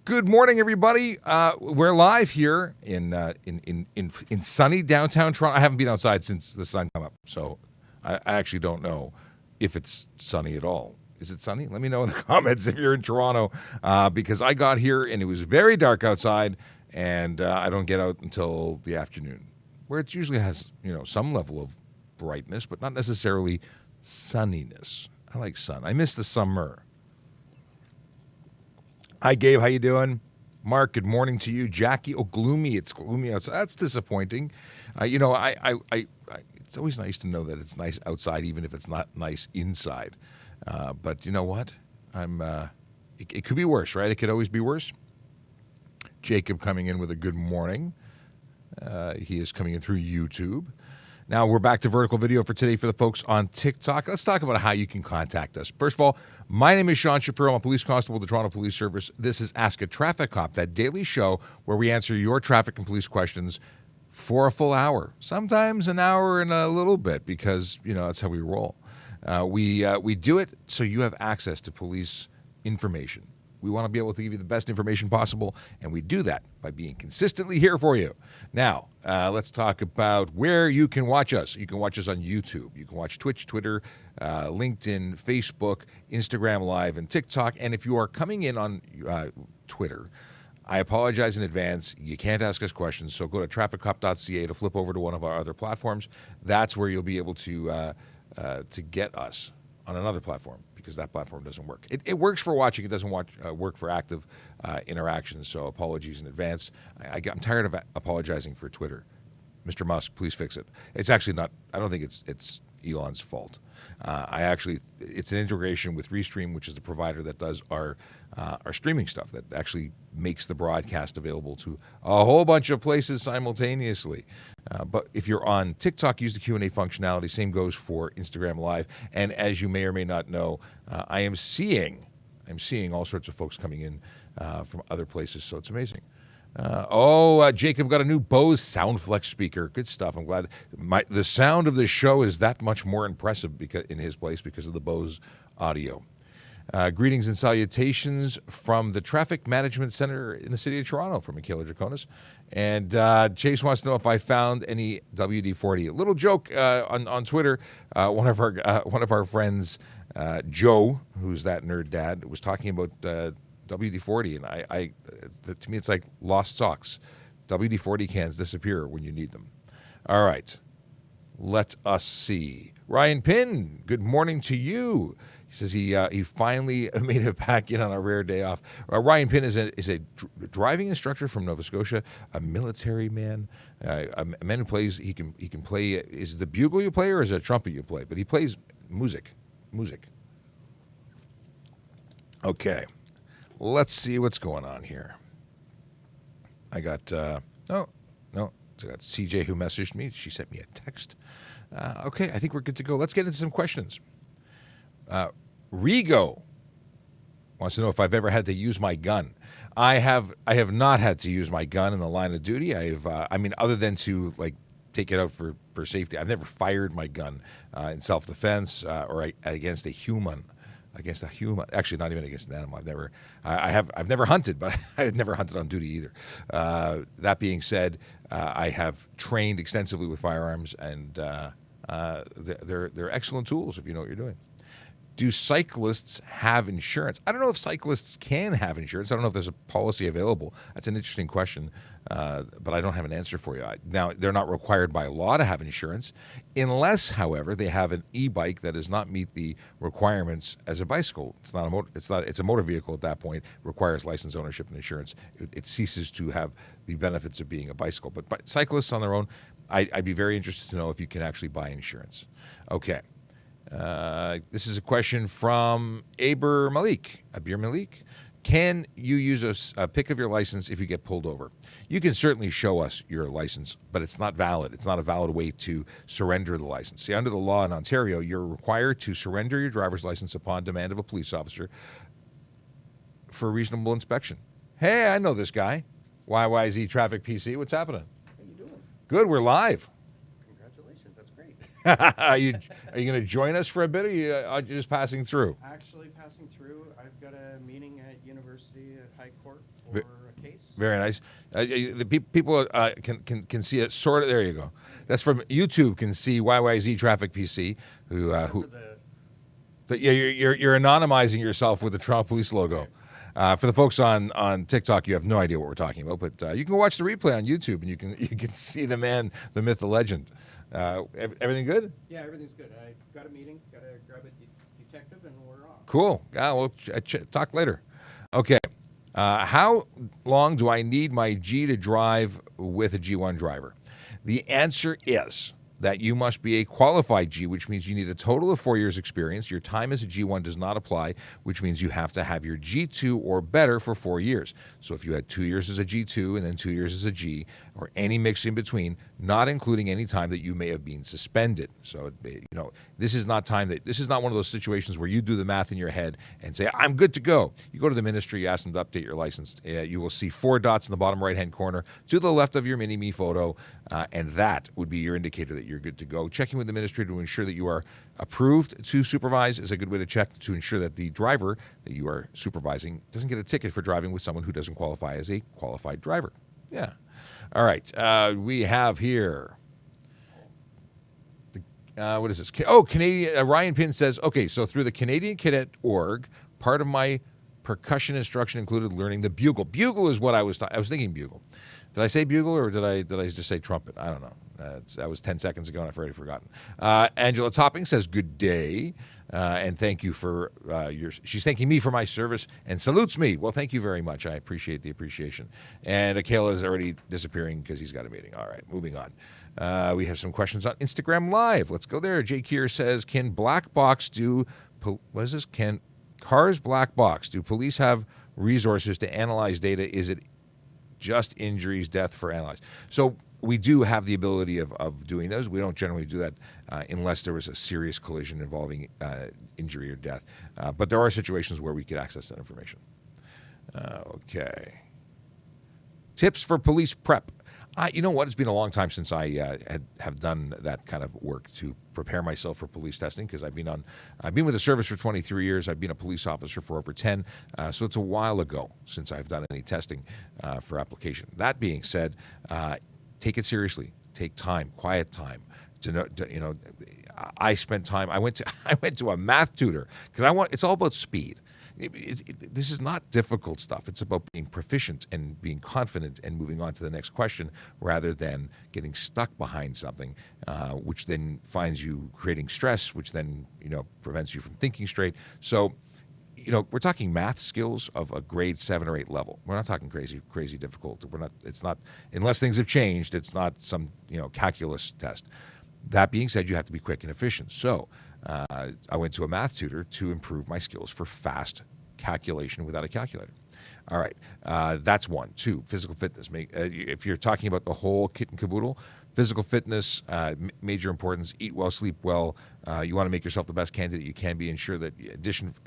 Good morning, everybody. We're live here in sunny downtown Toronto. I haven't been outside since the sun came up, so I actually don't know if it's sunny at all. Is it sunny? Let me know in the comments if you're in Toronto, because I got here and it was very dark outside, and I don't get out until the afternoon, where it usually has some level of brightness, but not necessarily sunniness. I like sun. I miss the summer. Hi, Gabe. How you doing? Mark, good morning to you. Jackie, gloomy. It's gloomy outside. That's disappointing. It's always nice to know that it's nice outside, even if it's not nice inside. But you know what? It could be worse, right? It could always be worse. Jacob coming in with a good morning. He is coming in through YouTube. Now, we're back to vertical video for today for the folks on TikTok. Let's talk about how you can contact us. First of all, my name is Sean Shapiro. I'm a police constable with the Toronto Police Service. This is Ask a Traffic Cop, that daily show where we answer your traffic and police questions for a full hour, sometimes an hour and a little bit, because, that's how we roll. We do it so you have access to police information. We want to be able to give you the best information possible, and we do that by being consistently here for you. Now, let's talk about where you can watch us. You can watch us on YouTube. You can watch Twitch, Twitter, LinkedIn, Facebook, Instagram Live, and TikTok. And if you are coming in on Twitter, I apologize in advance. You can't ask us questions, so go to trafficcop.ca to flip over to one of our other platforms. That's where you'll be able to get us on another platform, because that platform doesn't work. It works for watching. It doesn't work for active interactions, so apologies in advance. I'm tired of apologizing for Twitter. Mr. Musk, please fix it. It's actually not. I don't think it's Elon's fault. It's an integration with Restream, which is the provider that does our streaming stuff, that actually makes the broadcast available to a whole bunch of places simultaneously. But if you're on TikTok, use the Q&A functionality. Same goes for Instagram Live. And as you may or may not know, I'm seeing all sorts of folks coming in from other places, so it's amazing. Jacob got a new Bose SoundFlex speaker. Good stuff. I'm glad. The sound of the show is that much more impressive in his place because of the Bose audio. Greetings and salutations from the Traffic Management Center in the city of Toronto from Michaela Draconis. And Chase wants to know if I found any WD-40. A little joke on Twitter. One of our friends, Joe, who's that nerd dad, was talking about WD-40, and to me, it's like lost socks. WD-40 cans disappear when you need them. All right, let us see. Ryan Pinn, good morning to you. He says he finally made it back in on a rare day off. Ryan Pinn is a driving instructor from Nova Scotia, a military man, a man who plays. He can play. Is it the bugle you play or is it a trumpet you play? But he plays music. Okay. Let's see what's going on here. I got, I got CJ who messaged me. She sent me a text. Okay, I think we're good to go. Let's get into some questions. Rigo wants to know if I've ever had to use my gun. I have not had to use my gun in the line of duty. Other than to take it out for safety. I've never fired my gun in self-defense or against a human. Actually, not even against an animal. I've never hunted, but I've never hunted on duty either. That being said, I have trained extensively with firearms, and they're excellent tools if you know what you're doing. Do cyclists have insurance? I don't know if cyclists can have insurance. I don't know if there's a policy available. That's an interesting question, but I don't have an answer for you. Now, they're not required by law to have insurance, unless, however, they have an e-bike that does not meet the requirements as a bicycle. It's a motor vehicle at that point. Requires license, ownership, and insurance. It ceases to have the benefits of being a bicycle. But cyclists on their own, I'd be very interested to know if you can actually buy insurance. Okay. This is a question from Abir Malik. Can you use a pic of your license if you get pulled over? You can certainly show us your license, but it's not valid. It's not a valid way to surrender the license. See, under the law in Ontario, you're required to surrender your driver's license upon demand of a police officer for reasonable inspection. Hey, I know this guy. YYZ Traffic PC. What's happening? How you doing? Good. We're live. Congratulations. That's great. are you going to join us for a bit, or are you just passing through? Actually, passing through, I've got a meeting at University at High Court for Ve- a case. Very nice. The people can see it. Sort of. There you go. That's from YouTube. Can see YYZ Traffic PC. Except Who for the Yeah, you're anonymizing yourself with the Toronto Police logo. For the folks on TikTok, you have no idea what we're talking about, but you can watch the replay on YouTube, and you can see the man, the myth, the legend. Everything good? yeah, everything's good. I got a meeting, got to grab a detective, and we're off. Cool. We'll talk later. Okay. How long do I need my G to drive with a G1 driver? The answer is that you must be a qualified G, which means you need a total of 4 years experience. Your time as a G1 does not apply, which means you have to have your G2 or better for 4 years. So if you had 2 years as a G2 and then 2 years as a G, or any mix in between, not including any time that you may have been suspended. So, this is not one of those situations where you do the math in your head and say, I'm good to go. You go to the ministry, you ask them to update your license. You will see 4 dots in the bottom right-hand corner to the left of your mini-me photo, and that would be your indicator that you're good to go. Checking with the ministry to ensure that you are approved to supervise is a good way to check to ensure that the driver that you are supervising doesn't get a ticket for driving with someone who doesn't qualify as a qualified driver. Yeah. All right. We have here. What is this? Canadian. Ryan Pin says, okay, so through the Canadian Cadet Org, part of my percussion instruction included learning the bugle. Bugle is what I was thinking bugle. Did I say bugle or did I just say trumpet? I don't know. That was 10 seconds ago and I've already forgotten. Angela Topping says, good day. And thank you for she's thanking me for my service and salutes me. Well, thank you very much. I appreciate the appreciation. And Akela is already disappearing because he's got a meeting. All right, moving on. We have some questions on Instagram Live. Let's go there. Jay Keir says, can black box do, what is this? Can cars black box? Do police have resources to analyze data? Is it just injuries, death for analyze? So we do have the ability of doing those. We don't generally do that unless there was a serious collision involving injury or death. But there are situations where we could access that information. Okay. Tips for police prep. You know what? It's been a long time since I have done that kind of work to prepare myself for police testing because I've been with the service for 23 years. I've been a police officer for over 10. So it's a while ago since I've done any testing for application. That being said, take it seriously. Take time, quiet time. I spent time. I went to a math tutor because it's all about speed. This is not difficult stuff. It's about being proficient and being confident and moving on to the next question rather than getting stuck behind something, which then finds you creating stress, which then prevents you from thinking straight. So, we're talking math skills of a grade 7 or 8 level. We're not talking crazy difficult. It's not, unless things have changed, it's not some calculus test. That being said, you have to be quick and efficient. So I went to a math tutor to improve my skills for fast calculation without a calculator. All right, that's one. 2, physical fitness. If you're talking about the whole kit and caboodle, physical fitness, major importance. Eat well, sleep well. You want to make yourself the best candidate you can be. Ensure that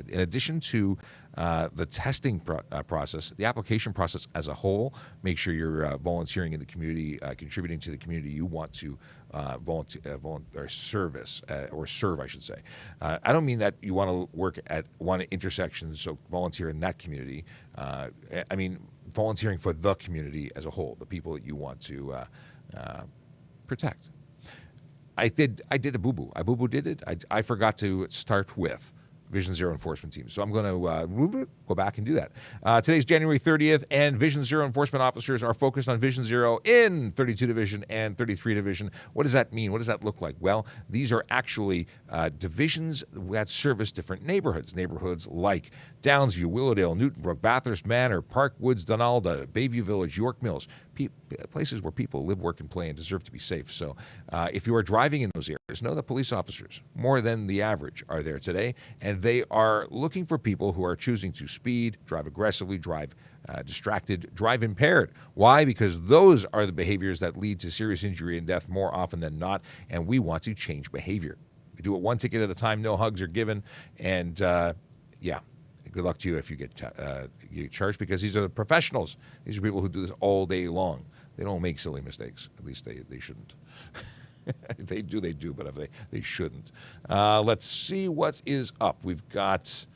in addition to the testing process, the application process as a whole, make sure you're volunteering in the community, contributing to the community you want to serve, I should say. I don't mean that you want to work at one intersection, so volunteer in that community. I mean volunteering for the community as a whole, the people that you want to protect. I did a boo-boo. I boo-boo did it. I forgot to start with Vision Zero enforcement team. So I'm going to go back and do that. Today's January 30th, and Vision Zero enforcement officers are focused on Vision Zero in 32 Division and 33 Division. What does that mean? What does that look like? Well, these are actually divisions that service different neighborhoods. Neighborhoods like Downsview, Willowdale, Newtonbrook, Bathurst Manor, Park Woods, Donalda, Bayview Village, York Mills, places where people live, work, and play and deserve to be safe. So if you are driving in those areas, know that police officers, more than the average, are there today, and they are looking for people who are choosing to speed, drive aggressively, drive distracted, drive impaired. Why? Because those are the behaviors that lead to serious injury and death more often than not, and we want to change behavior. We do it one ticket at a time, no hugs are given, and good luck to you if you get charged, because these are the professionals. These are people who do this all day long. They don't make silly mistakes. At least they shouldn't. If they do, but if they shouldn't. Let's see what is up. We've got,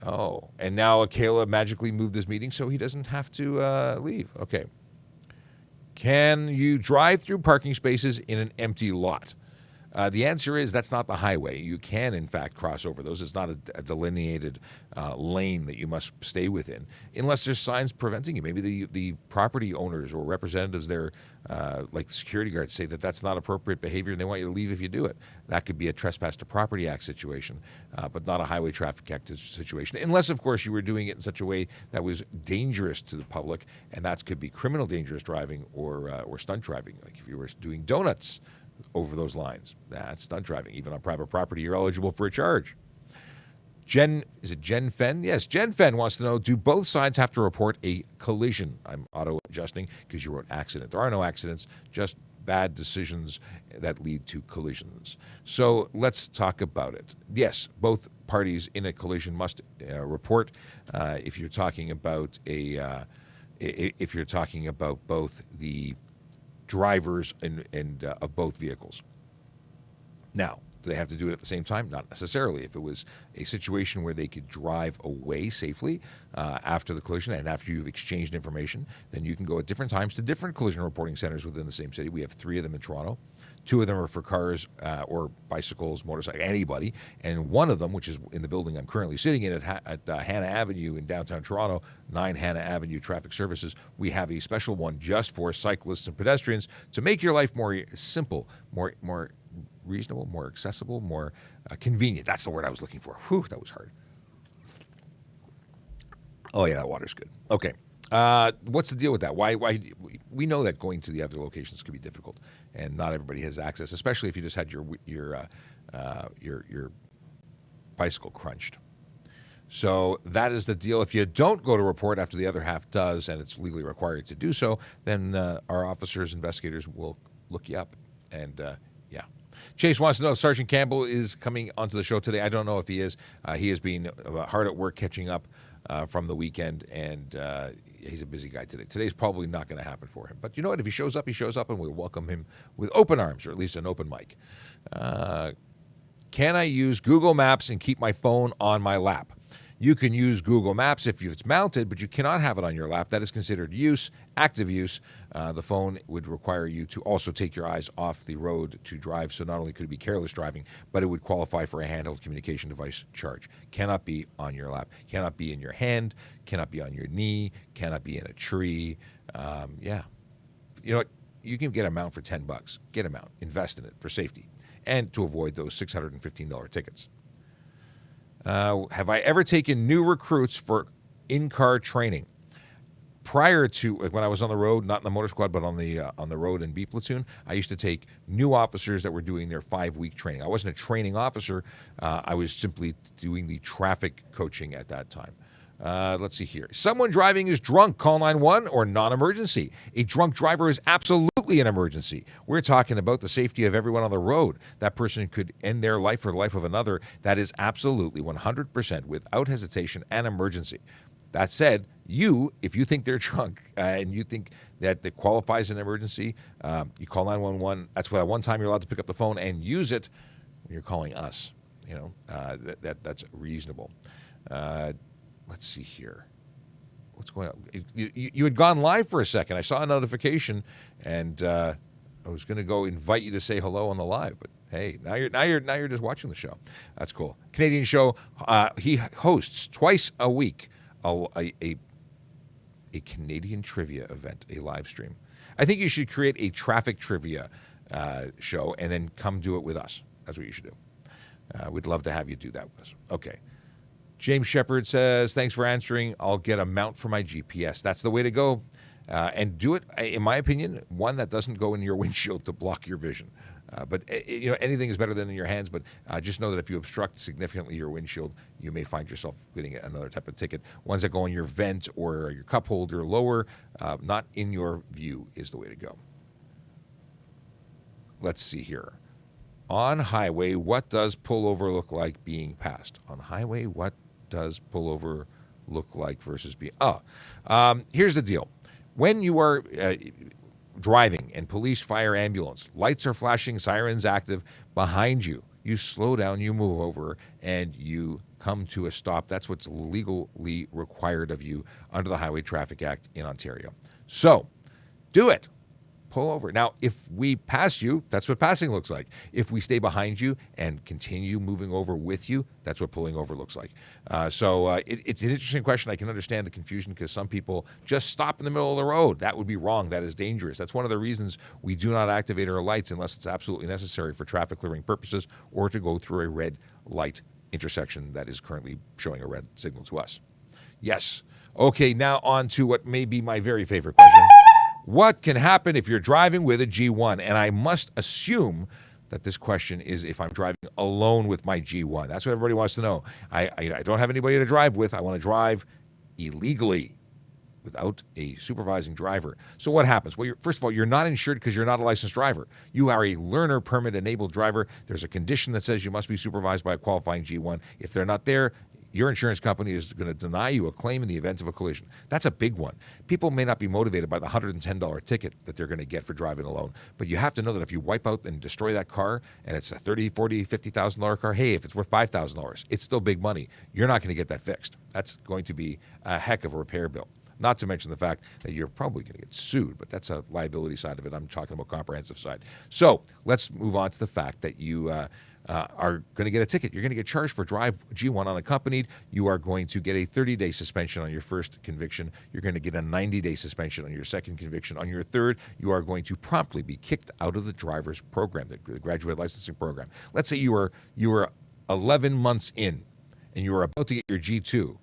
and now Caleb magically moved his meeting so he doesn't have to leave. Okay. Can you drive through parking spaces in an empty lot? The answer is that's not the highway. You can, in fact, cross over those. It's not a delineated lane that you must stay within, unless there's signs preventing you. Maybe the property owners or representatives there, like security guards, say that that's not appropriate behavior and they want you to leave if you do it. That could be a Trespass to Property Act situation, but not a Highway Traffic Act situation, unless, of course, you were doing it in such a way that was dangerous to the public, and that could be criminal dangerous driving or stunt driving, like if you were doing donuts over those lines. That's stunt driving. Even on private property, you're eligible for a charge. Is it Jen Fenn? Yes, Jen Fenn wants to know, do both sides have to report a collision? I'm auto-adjusting because you wrote accident. There are no accidents, just bad decisions that lead to collisions. So let's talk about it. Yes, both parties in a collision must report. If you're talking about if you're talking about both the drivers of both vehicles. Now, do they have to do it at the same time? Not necessarily. If it was a situation where they could drive away safely after the collision and after you've exchanged information, then you can go at different times to different collision reporting centers within the same city. We have 3 of them in Toronto. 2 of them are for cars or bicycles, motorcycles, anybody. And one of them, which is in the building I'm currently sitting in at Hannah Avenue in downtown Toronto, 9 Hannah Avenue Traffic Services, we have a special one just for cyclists and pedestrians to make your life more simple, more reasonable, more accessible, more convenient. That's the word I was looking for. Whew, that was hard. Oh, yeah, that water's good. Okay. What's the deal with that? Why we know that going to the other locations could be difficult, and not everybody has access, especially if you just had your bicycle crunched. So that is the deal. If you don't go to report after the other half does, and it's legally required to do so, then our officers, investigators will look you up. And yeah. Chase wants to know if Sergeant Campbell is coming onto the show today. I don't know if he is. He has been hard at work catching up from the weekend, and he's a busy guy today. Today's probably not going to happen for him. But you know what? If he shows up, and we'll welcome him with open arms, or at least an open mic. Can I use Google Maps and keep my phone on my lap? You can use Google Maps if it's mounted, but you cannot have it on your lap. That is considered active use. The phone would require you to also take your eyes off the road to drive. So not only could it be careless driving, but it would qualify for a handheld communication device charge. Cannot be on your lap. Cannot be in your hand. Cannot be on your knee. Cannot be in a tree. Yeah. You know what? You can get a mount for $10. Get a mount. Invest in it for safety and to avoid those $615 tickets. Have I ever taken new recruits for in-car training? Prior to when I was on the road, not in the motor squad, but on the road in B platoon, I used to take new officers that were doing their 5-week training. I wasn't a training officer. I was simply doing the traffic coaching at that time. Let's see here. Someone driving is drunk. Call 911 or non-emergency. A drunk driver is absolutely an emergency. We're talking about the safety of everyone on the road. That person could end their life or the life of another. That is absolutely 100% without hesitation an emergency. That said, if you think they're drunk and you think that it qualifies an emergency, you call 911. That's why one time you're allowed to pick up the phone and use it when you're calling us. You know, that's reasonable. Let's see here. What's going on? You had gone live for a second. I saw a notification, and I was going to go invite you to say hello on the live, but hey, now you're just watching the show. That's cool. Canadian show. He hosts twice a week a Canadian trivia event, a live stream. I think you should create a traffic trivia show and then come do it with us. That's what you should do. We'd love to have you do that with us. Okay. James Shepard says, thanks for answering. I'll get a mount for my GPS. That's the way to go. And do it, in my opinion, one that doesn't go in your windshield to block your vision. But anything is better than in your hands. But just know that if you obstruct significantly your windshield, you may find yourself getting another type of ticket. Ones that go in your vent or your cup holder lower, not in your view, is the way to go. Let's see here. On highway, what does pullover look like being passed? On highway, what does pullover look like versus being... here's the deal. When you are... driving and police, fire, ambulance. Lights are flashing, sirens active behind you. You slow down, you move over, and you come to a stop. That's what's legally required of you under the Highway Traffic Act in Ontario. So, do it. Pull over. Now, if we pass you, that's what passing looks like. If we stay behind you and continue moving over with you, that's what pulling over looks like. It's an interesting question. I can understand the confusion because some people just stop in the middle of the road. That would be wrong. That is dangerous. That's one of the reasons we do not activate our lights unless it's absolutely necessary for traffic clearing purposes or to go through a red light intersection that is currently showing a red signal to us. Yes. Okay, now on to what may be my very favorite question. What can happen if you're driving with a G1? And I must assume that this question is if I'm driving alone with my G1. That's what everybody wants to know. I don't have anybody to drive with. I want to drive illegally without a supervising driver. So what happens? Well, first of all, you're not insured because you're not a licensed driver. You are a learner permit-enabled driver. There's a condition that says you must be supervised by a qualifying G1. If they're not there, your insurance company is going to deny you a claim in the event of a collision. That's a big one. People may not be motivated by the $110 ticket that they're going to get for driving alone, but you have to know that if you wipe out and destroy that car and it's a $30,000, $40,000, $50,000 car, hey, if it's worth $5,000, it's still big money. You're not going to get that fixed. That's going to be a heck of a repair bill. Not to mention the fact that you're probably going to get sued, but that's a liability side of it. I'm talking about comprehensive side. So let's move on to the fact that you are going to get a ticket. You're going to get charged for drive G1 unaccompanied. You are going to get a 30-day suspension on your first conviction. You're going to get a 90-day suspension on your second conviction. On your third, you are going to promptly be kicked out of the driver's program, the graduate licensing program. Let's say you were 11 months in and you were about to get your G2.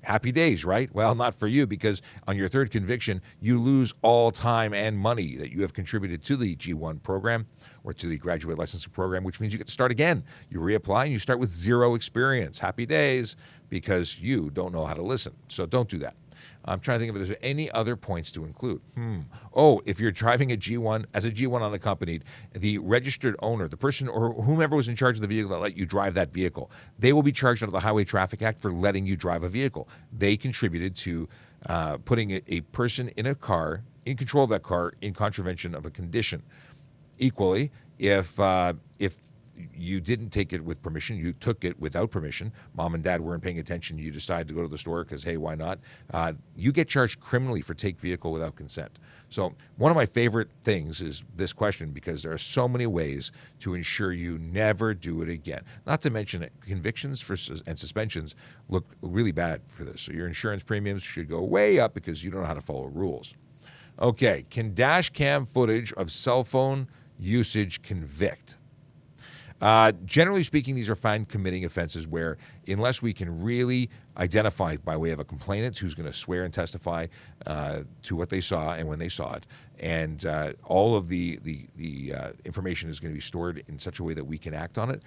Happy days, right? Well, not for you, because on your third conviction, you lose all time and money that you have contributed to the G1 program or to the graduate licensing program, which means you get to start again. You reapply and you start with zero experience. Happy days, because you don't know how to listen. So don't do that. I'm trying to think if there's any other points to include. Oh, if you're driving a G1 as a G1 unaccompanied, the registered owner, the person or whomever was in charge of the vehicle that let you drive that vehicle, they will be charged under the Highway Traffic Act for letting you drive a vehicle. They contributed to putting a person in a car, in control of that car, in contravention of a condition. Equally, if you didn't take it with permission, you took it without permission, mom and dad weren't paying attention, you decided to go to the store because, hey, why not? You get charged criminally for take vehicle without consent. So one of my favorite things is this question because there are so many ways to ensure you never do it again. Not to mention convictions and suspensions look really bad for this. So your insurance premiums should go way up because you don't know how to follow rules. Okay, can dash cam footage of cell phone usage convict? Generally speaking, these are fine committing offenses where, unless we can really identify by way of a complainant who's going to swear and testify to what they saw and when they saw it, and all of the information is going to be stored in such a way that we can act on it,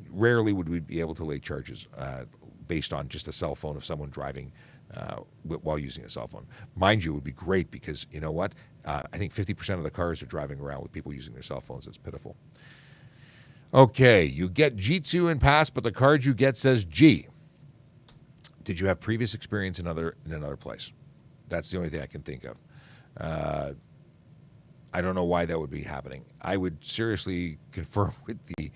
rarely would we be able to lay charges based on just a cell phone of someone driving while using a cell phone. Mind you, it would be great because, you know what? I think 50% of the cars are driving around with people using their cell phones. It's pitiful. Okay, you get G2 and pass, but the card you get says G. Did you have previous experience in another place? That's the only thing I can think of. I don't know why that would be happening. I would seriously confirm with the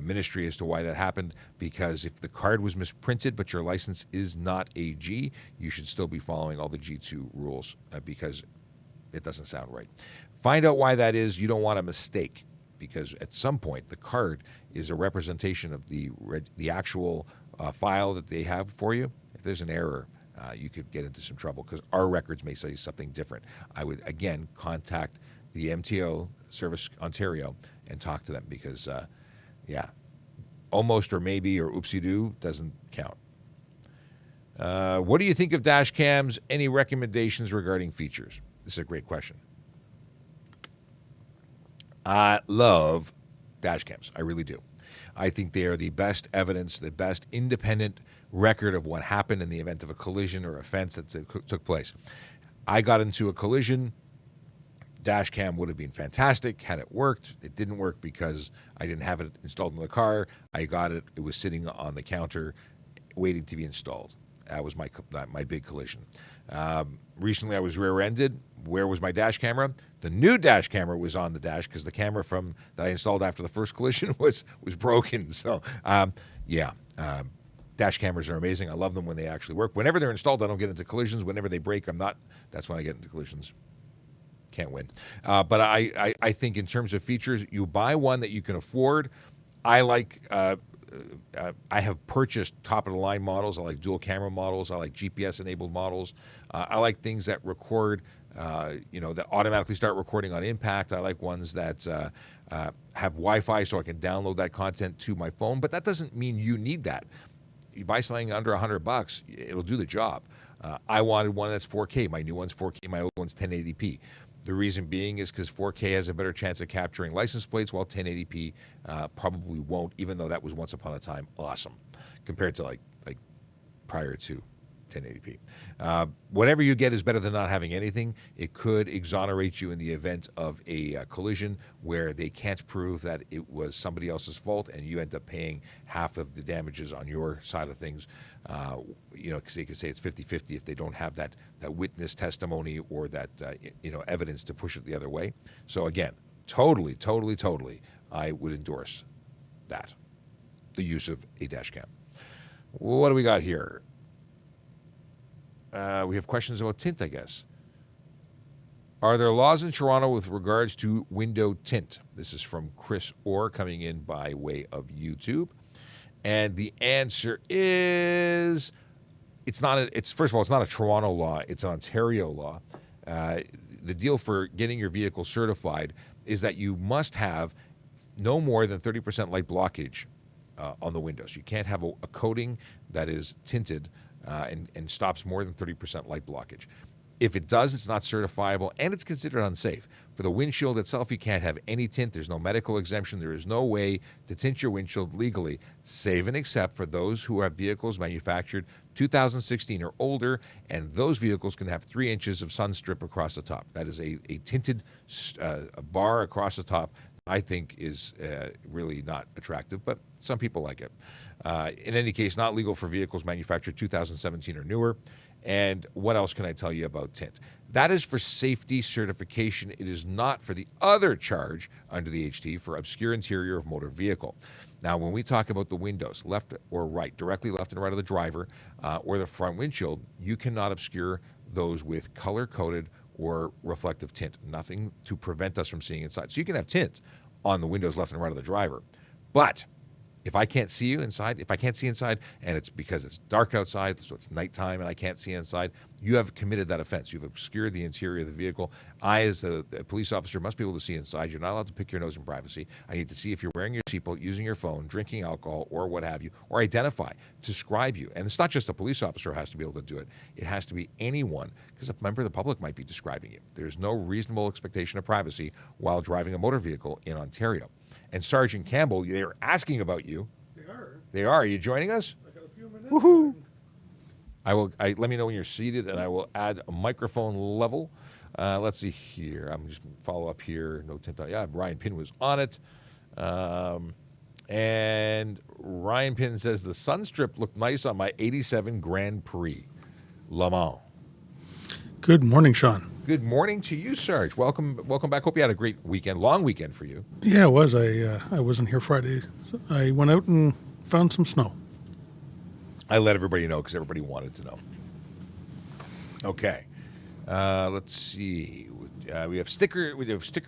ministry as to why that happened, because if the card was misprinted but your license is not a G, you should still be following all the G2 rules because it doesn't sound right. Find out why that is. You don't want a mistake, because at some point the card is a representation of the actual file that they have for you. If there's an error, you could get into some trouble because our records may say something different. I would, again, contact the MTO, Service Ontario, and talk to them because, almost or maybe or oopsie-doo doesn't count. What do you think of dash cams? Any recommendations regarding features? This is a great question. I love dash cams. I really do. I think they are the best evidence, the best independent record of what happened in the event of a collision or offense that took place. I got into a collision. Dash cam would have been fantastic had it worked. It didn't work because I didn't have it installed in the car. I got it. It was sitting on the counter waiting to be installed. That was my big collision. Recently, I was rear-ended. Where was my dash camera? The new dash camera was on the dash because the camera that I installed after the first collision was broken. So, dash cameras are amazing. I love them when they actually work. Whenever they're installed, I don't get into collisions. Whenever they break, that's when I get into collisions. Can't win. But I think in terms of features, you buy one that you can afford. I like. I have purchased top-of-the-line models. I like dual camera models. I like GPS-enabled models. I like things that record, that automatically start recording on impact. I like ones that have Wi-Fi so I can download that content to my phone. But that doesn't mean you need that. You buy something under $100, it'll do the job. I wanted one that's 4K. My new one's 4K. My old one's 1080p. The reason being is because 4K has a better chance of capturing license plates, while 1080p probably won't, even though that was once upon a time awesome compared to like prior to 1080p. Whatever you get is better than not having anything. It could exonerate you in the event of a collision where they can't prove that it was somebody else's fault and you end up paying half of the damages on your side of things. Because they could say it's 50-50 if they don't have that witness testimony or that evidence to push it the other way. So again, totally, I would endorse that, the use of a dash cam. What do we got here? We have questions about tint, I guess. Are there laws in Toronto with regards to window tint? This is from Chris Orr coming in by way of YouTube. And the answer is first of all, it's not a Toronto law, it's an Ontario law. The deal for getting your vehicle certified is that you must have no more than 30% light blockage on the windows. You can't have a coating that is tinted and stops more than 30% light blockage. If it does, it's not certifiable, and it's considered unsafe. For the windshield itself, you can't have any tint. There's no medical exemption. There is no way to tint your windshield legally, save and except for those who have vehicles manufactured 2016 or older, and those vehicles can have 3 inches of sun strip across the top. That is a tinted bar across the top. I think is really not attractive, but some people like it. In any case, not legal for vehicles manufactured 2017 or newer. And what else can I tell you about tint? That is for safety certification. It is not for the other charge under the HT for obscure interior of motor vehicle. Now, when we talk about the windows, left or right, directly left and right of the driver, or the front windshield, you cannot obscure those with color-coded or reflective tint. Nothing to prevent us from seeing inside. So you can have tint on the windows left and right of the driver. But if I can't see you inside, if I can't see inside, and it's because it's dark outside, so it's nighttime and I can't see inside, you have committed that offense. You've obscured the interior of the vehicle. I, as a police officer, must be able to see inside. You're not allowed to pick your nose in privacy. I need to see if you're wearing your seatbelt, using your phone, drinking alcohol, or what have you, or identify, describe you. And it's not just a police officer who has to be able to do it. It has to be anyone, because a member of the public might be describing you. There's no reasonable expectation of privacy while driving a motor vehicle in Ontario. And Sergeant Campbell, they're asking about you. They are. Are you joining us? I got a few minutes. Woohoo! Let me know when you're seated, and I will add a microphone level. Let's see here. I'm just follow up here. No tint. Yeah, Ryan Pinn was on it. And Ryan Pinn says the sun strip looked nice on my 87 Grand Prix, Le Mans. Good morning, Sean. Good morning to you, Sarge. Welcome back. Hope you had a great weekend, long weekend for you. Yeah, it was. I wasn't here Friday. So I went out and found some snow. I let everybody know because everybody wanted to know. Okay, let's see. We have sticker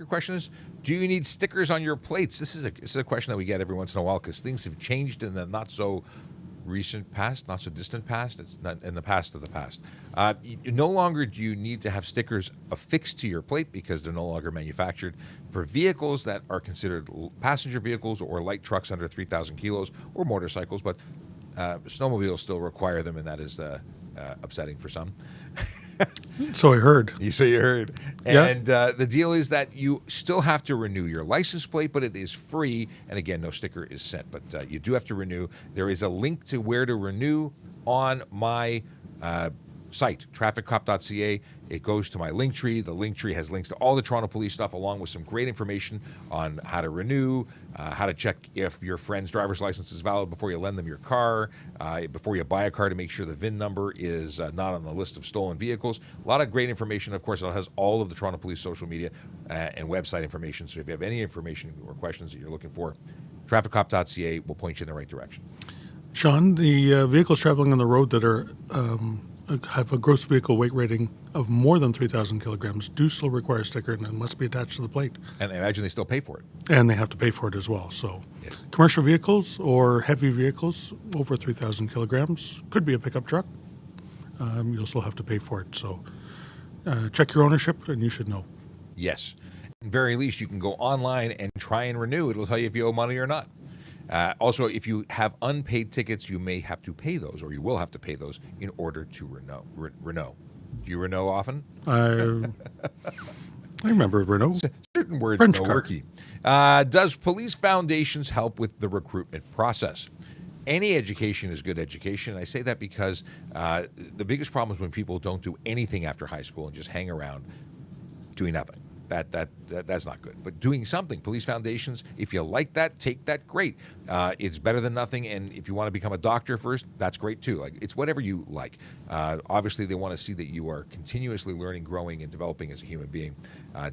questions. Do you need stickers on your plates? This is a question that we get every once in a while because things have changed in the not so recent past, not so distant past. It's not in the past of the past. No longer do you need to have stickers affixed to your plate because they're no longer manufactured for vehicles that are considered passenger vehicles or light trucks under 3,000 kilos or motorcycles, but snowmobiles still require them, and that is upsetting for some. So I heard. So you heard. Yeah. And the deal is that you still have to renew your license plate, but it is free. And again, no sticker is sent, but you do have to renew. There is a link to where to renew on my site, trafficcop.ca. It goes to my link tree. The link tree has links to all the Toronto Police stuff, along with some great information on how to renew, how to check if your friend's driver's license is valid before you lend them your car, before you buy a car, to make sure the VIN number is not on the list of stolen vehicles. A lot of great information. Of course, it has all of the Toronto Police social media and website information. So if you have any information or questions that you're looking for, trafficcop.ca will point you in the right direction. Sean, the vehicles traveling on the road that are have a gross vehicle weight rating of more than 3,000 kilograms do still require a sticker and it must be attached to the plate. And I imagine they still pay for it. And they have to pay for it as well. So Yes. commercial vehicles or heavy vehicles over 3,000 kilograms, could be a pickup truck. You'll still have to pay for it. So check your ownership and you should know. Yes. At the very least, you can go online and try and renew. It'll tell you if you owe money or not. Also, if you have unpaid tickets, you may have to pay those, or you will have to pay those in order to renew. Do you renew often? I remember Renault. Certain words French are car. worky. Does police foundations help with the recruitment process? Any education is good education. I say that because the biggest problem is when people don't do anything after high school and just hang around doing nothing. That's not good. But doing something, police foundations, if you like that, take that, great. It's better than nothing. And if you want to become a doctor first, that's great too. Like, it's whatever you like. Obviously, they want to see that you are continuously learning, growing, and developing as a human being,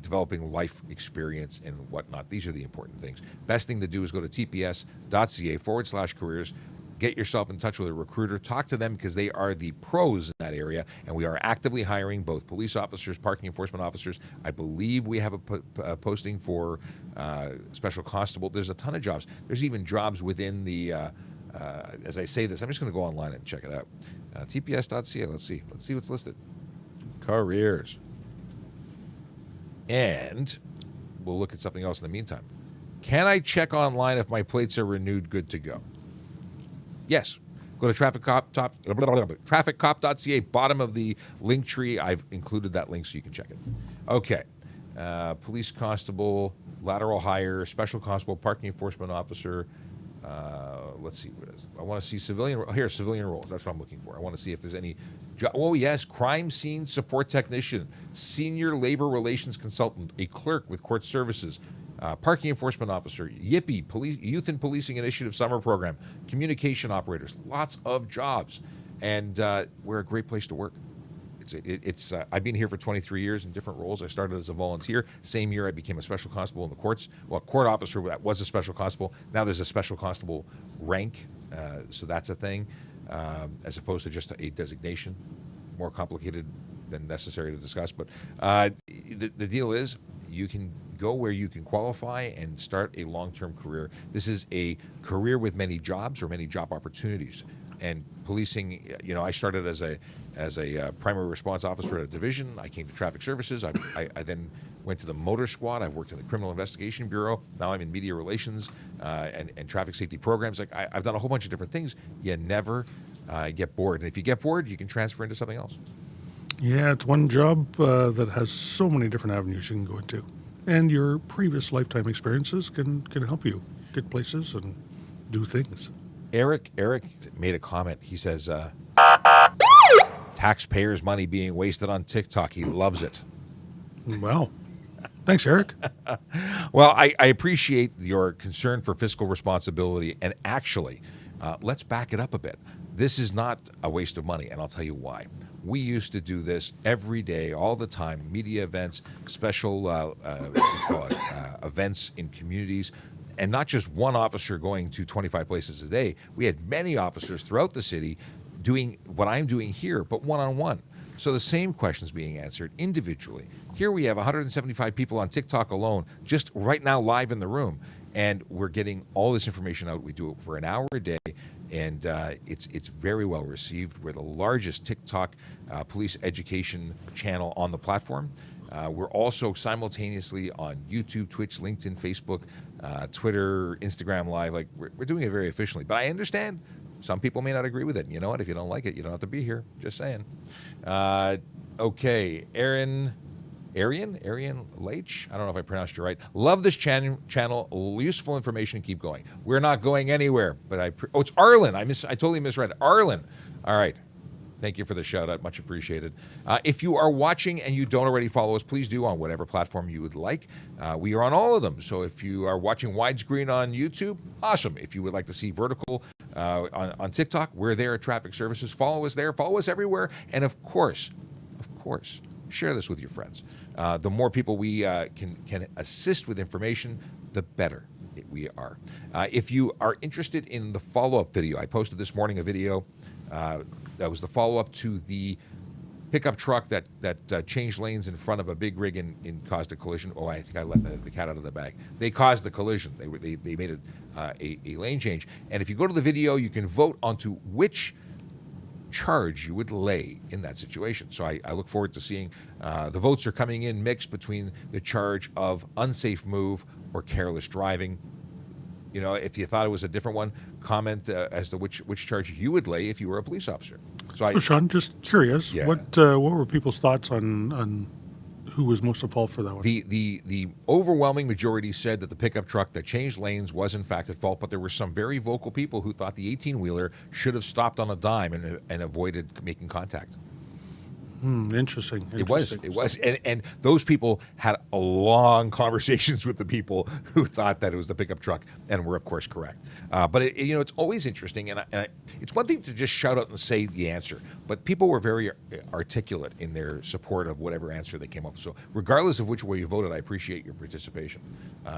developing life experience and whatnot. These are the important things. Best thing to do is go to tps.ca/careers. Get yourself in touch with a recruiter. Talk to them because they are the pros in that area, and we are actively hiring both police officers, parking enforcement officers. I believe we have a posting for special constable. There's a ton of jobs. There's even jobs within the, as I say this, I'm just going to go online and check it out. TPS.ca, let's see what's listed. Careers. And we'll look at something else in the meantime. Can I check online if my plates are renewed, good to go? Yes. Go to trafficcop.ca, bottom of the link tree. I've included that link so you can check it. Okay. Police constable, lateral hire, special constable, parking enforcement officer. Let's see what it is. I want to see civilian roles. That's what I'm looking for. I want to see if there's any. Oh, yes. Crime scene support technician, senior labor relations consultant, a clerk with court services. Parking enforcement officer, YIPPY, Youth and Policing Initiative Summer Program, communication operators, lots of jobs, and we're a great place to work. I've been here for 23 years in different roles. I started as a volunteer. Same year I became a special constable in the courts. Well, a court officer that was a special constable. Now there's a special constable rank, so that's a thing, as opposed to just a designation. More complicated than necessary to discuss, but the deal is you can go where you can qualify and start a long-term career. This is a career with many jobs or many job opportunities. And policing, I started as a primary response officer at a division. I came to traffic services. I then went to the motor squad. I worked in the criminal investigation bureau. Now I'm in media relations and traffic safety programs. Like I've done a whole bunch of different things. You never get bored. And if you get bored, you can transfer into something else. Yeah, it's one job that has so many different avenues you can go into. And your previous lifetime experiences can help you get places and do things. Eric made a comment. He says, taxpayers' money being wasted on TikTok. He loves it. Well, thanks, Eric. Well, I appreciate your concern for fiscal responsibility. And actually, let's back it up a bit. This is not a waste of money, and I'll tell you why. We used to do this every day, all the time, media events, special events in communities, and not just one officer going to 25 places a day. We had many officers throughout the city doing what I'm doing here, but one-on-one. So the same questions being answered individually. Here we have 175 people on TikTok alone, just right now live in the room, and we're getting all this information out. We do it for an hour a day, and it's very well received. We're the largest TikTok police education channel on the platform. We're also simultaneously on YouTube, Twitch, LinkedIn, Facebook, Twitter, Instagram Live. Like we're doing it very efficiently. But I understand some people may not agree with it. And you know what? If you don't like it, you don't have to be here. Just saying. Okay, Arian Leitch. I don't know if I pronounced you right. Love this channel. Useful information. Keep going. We're not going anywhere. But it's Arlen. I totally misread. Arlen. All right. Thank you for the shout out. Much appreciated. If you are watching and you don't already follow us, please do on whatever platform you would like. We are on all of them. So if you are watching widescreen on YouTube, awesome. If you would like to see vertical on TikTok, we're there at Traffic Services. Follow us there. Follow us everywhere. And of course, share this with your friends. The more people we can assist with information, the better we are. If you are interested in the follow-up video, I posted this morning a video that was the follow-up to the pickup truck that changed lanes in front of a big rig and caused a collision. Oh, I think I let the cat out of the bag. They caused the collision. They made it a lane change. And if you go to the video, you can vote onto which charge you would lay in that situation. So I look forward to seeing the votes are coming in mixed between the charge of unsafe move or careless driving. You know, if you thought it was a different one, comment as to which charge you would lay if you were a police officer. So Sean, just curious, Yeah. what were people's thoughts on who was most at fault for that one? The overwhelming majority said that the pickup truck that changed lanes was in fact at fault, but there were some very vocal people who thought the 18-wheeler should have stopped on a dime and avoided making contact. Interesting. It was. And those people had a long conversations with the people who thought that it was the pickup truck and were, of course, correct. But, it's always interesting. And it's one thing to just shout out and say the answer, but people were very articulate in their support of whatever answer they came up with. So regardless of which way you voted, I appreciate your participation.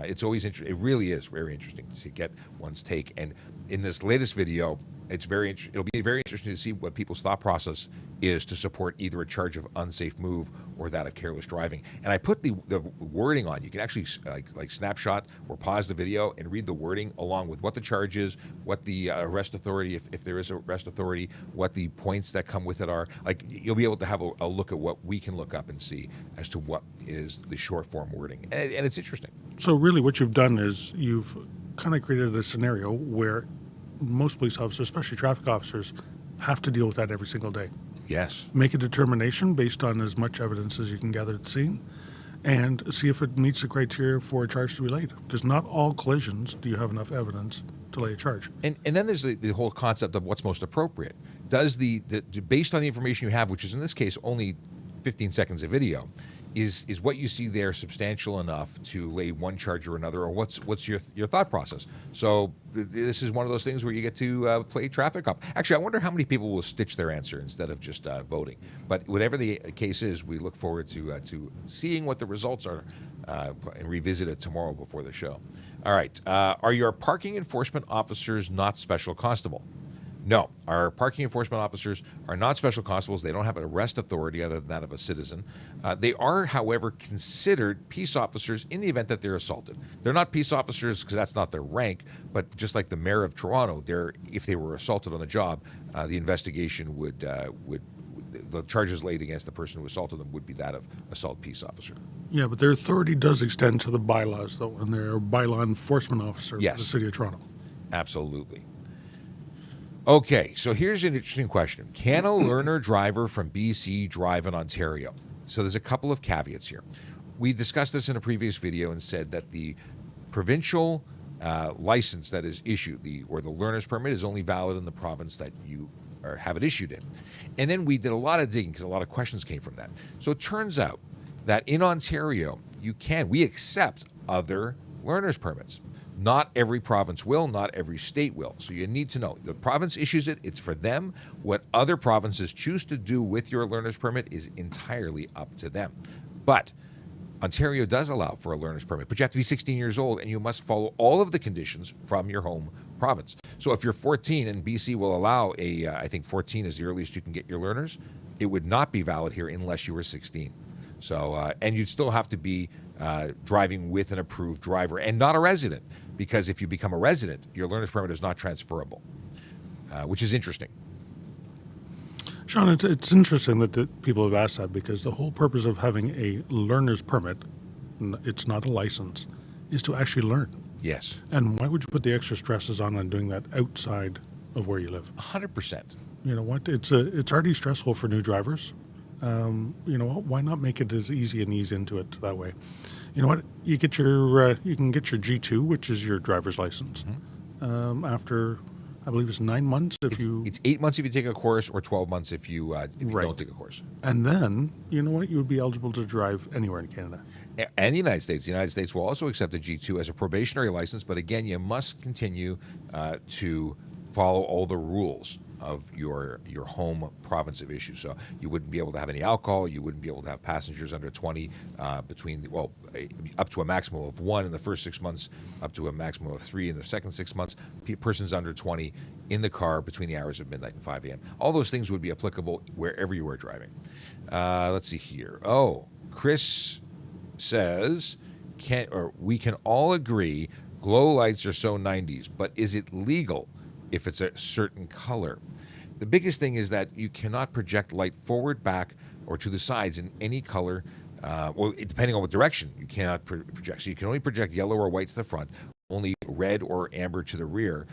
It's always interesting. It really is very interesting to get one's take. And in this latest video, it'll be very interesting to see what people's thought process is to support either a charge of unsafe move or that of careless driving. And I put the wording on. You can actually like snapshot or pause the video and read the wording along with what the charge is, what the arrest authority, if there is a arrest authority, what the points that come with it are. Like, you'll be able to have a look at what we can look up and see as to what is the short form wording. And it's interesting. So really what you've done is you've kind of created a scenario where most police officers, especially traffic officers, have to deal with that every single day. Yes. Make a determination based on as much evidence as you can gather at the scene and see if it meets the criteria for a charge to be laid. Because not all collisions do you have enough evidence to lay a charge. And then there's the whole concept of what's most appropriate. Does based on the information you have, which is in this case only 15 seconds of video, is what you see there substantial enough to lay one charge or another, or what's your thought process? So this is one of those things where you get to play traffic cop. Actually, I wonder how many people will stitch their answer instead of just voting. But whatever the case is, we look forward to seeing what the results are and revisit it tomorrow before the show. All right. Are your parking enforcement officers not special constable? No, our parking enforcement officers are not special constables. They don't have an arrest authority other than that of a citizen. They are, however, considered peace officers in the event that they're assaulted. They're not peace officers because that's not their rank, but just like the mayor of Toronto, if they were assaulted on the job, the investigation would the charges laid against the person who assaulted them would be that of assault peace officer. Yeah, but their authority does extend to the bylaws, though, and they're a bylaw enforcement officer Yes. for the City of Toronto. Absolutely. Okay, so here's an interesting question. Can a learner driver from BC drive in Ontario? So there's a couple of caveats here. We discussed this in a previous video and said that the provincial license that is issued, or the learner's permit, is only valid in the province that you have it issued in. And then we did a lot of digging because a lot of questions came from that. So it turns out that in Ontario, we accept other learner's permits. Not every province will, not every state will. So you need to know. The province issues it, it's for them. What other provinces choose to do with your learner's permit is entirely up to them. But Ontario does allow for a learner's permit, but you have to be 16 years old and you must follow all of the conditions from your home province. So if you're 14 and BC will allow I think 14 is the earliest you can get your learners, it would not be valid here unless you were 16. So, and you'd still have to be driving with an approved driver and not a resident, because if you become a resident, your learner's permit is not transferable, which is interesting. Sean, it's interesting that people have asked that, because the whole purpose of having a learner's permit, it's not a license, is to actually learn. Yes. And why would you put the extra stresses on doing that outside of where you live? 100%. You know what? It's already stressful for new drivers. You know what? Why not make it as easy and ease into it that way? You know what? You can get your G2, which is your driver's license, after I believe it's 9 months if you. It's 8 months if you take a course, or 12 months if you Right. don't take a course. And then, you know what? You would be eligible to drive anywhere in Canada. And the United States. The United States will also accept a G2 as a probationary license, but again, you must continue to follow all the rules of your home province of issue. So you wouldn't be able to have any alcohol. You wouldn't be able to have passengers under 20 up to a maximum of 1 in the first 6 months, up to a maximum of 3 in the second 6 months. Persons under 20 in the car between the hours of midnight and 5 a.m. All those things would be applicable wherever you are driving. Let's see here. Oh, Chris says, we can all agree glow lights are so 90s, but is it legal if it's a certain color? The biggest thing is that you cannot project light forward, back, or to the sides in any color. Depending on what direction you cannot project. So you can only project yellow or white to the front, only red or amber to the rear.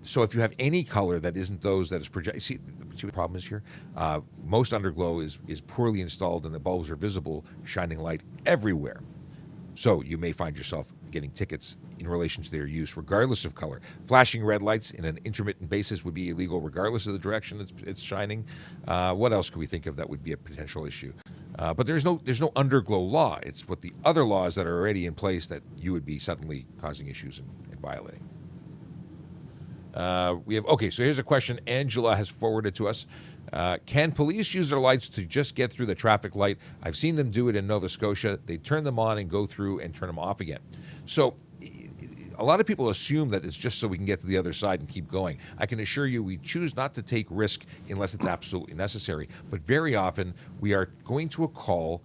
So if you have any color that isn't those that is projected, see what the problem is here? Most underglow is poorly installed and the bulbs are visible, shining light everywhere. So you may find yourself getting tickets in relation to their use, regardless of color. Flashing red lights in an intermittent basis would be illegal, regardless of the direction it's shining. What else could we think of that would be a potential issue? But there's no underglow law. It's what the other laws that are already in place that you would be suddenly causing issues and violating. So here's a question Angela has forwarded to us. Can police use their lights to just get through the traffic light? I've seen them do it in Nova Scotia. They turn them on and go through and turn them off again. So a lot of people assume that it's just so we can get to the other side and keep going. I can assure you we choose not to take risk unless it's absolutely necessary. But very often we are going to a call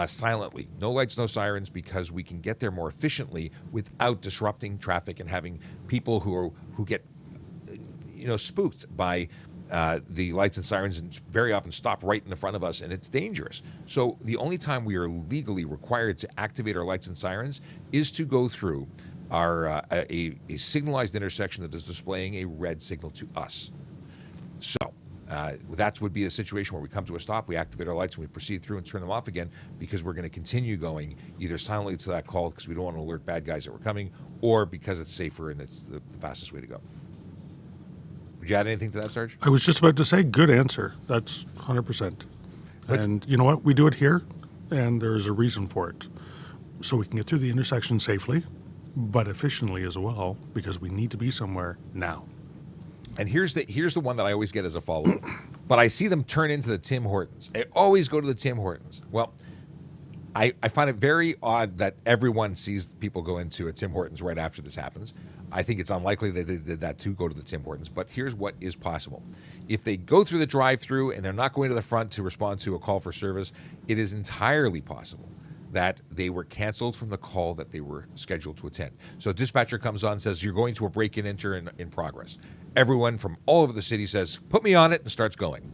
silently. No lights, no sirens, because we can get there more efficiently without disrupting traffic and having people who get spooked by the lights and sirens, and very often stop right in the front of us, and it's dangerous. So the only time we are legally required to activate our lights and sirens is to go through our a signalized intersection that is displaying a red signal to us. So that would be a situation where we come to a stop, we activate our lights, and we proceed through and turn them off again, because we're going to continue going either silently to that call because we don't want to alert bad guys that we're coming, or because it's safer and it's the fastest way to go. Would you add anything to that, Sarge? I was just about to say, good answer. That's 100%. And you know what? We do it here, and there is a reason for it. So we can get through the intersection safely, but efficiently as well, because we need to be somewhere now. And here's the one that I always get as a follow-up. But I see them turn into the Tim Hortons. I always go to the Tim Hortons. Well, I find it very odd that everyone sees people go into a Tim Hortons right after this happens. I think it's unlikely that they did that to go to the Tim Hortons, but here's what is possible. If they go through the drive-through and they're not going to the front to respond to a call for service, it is entirely possible that they were canceled from the call that they were scheduled to attend. So a dispatcher comes on and says, you're going to a break-in enter in progress. Everyone from all over the city says, put me on it, and starts going.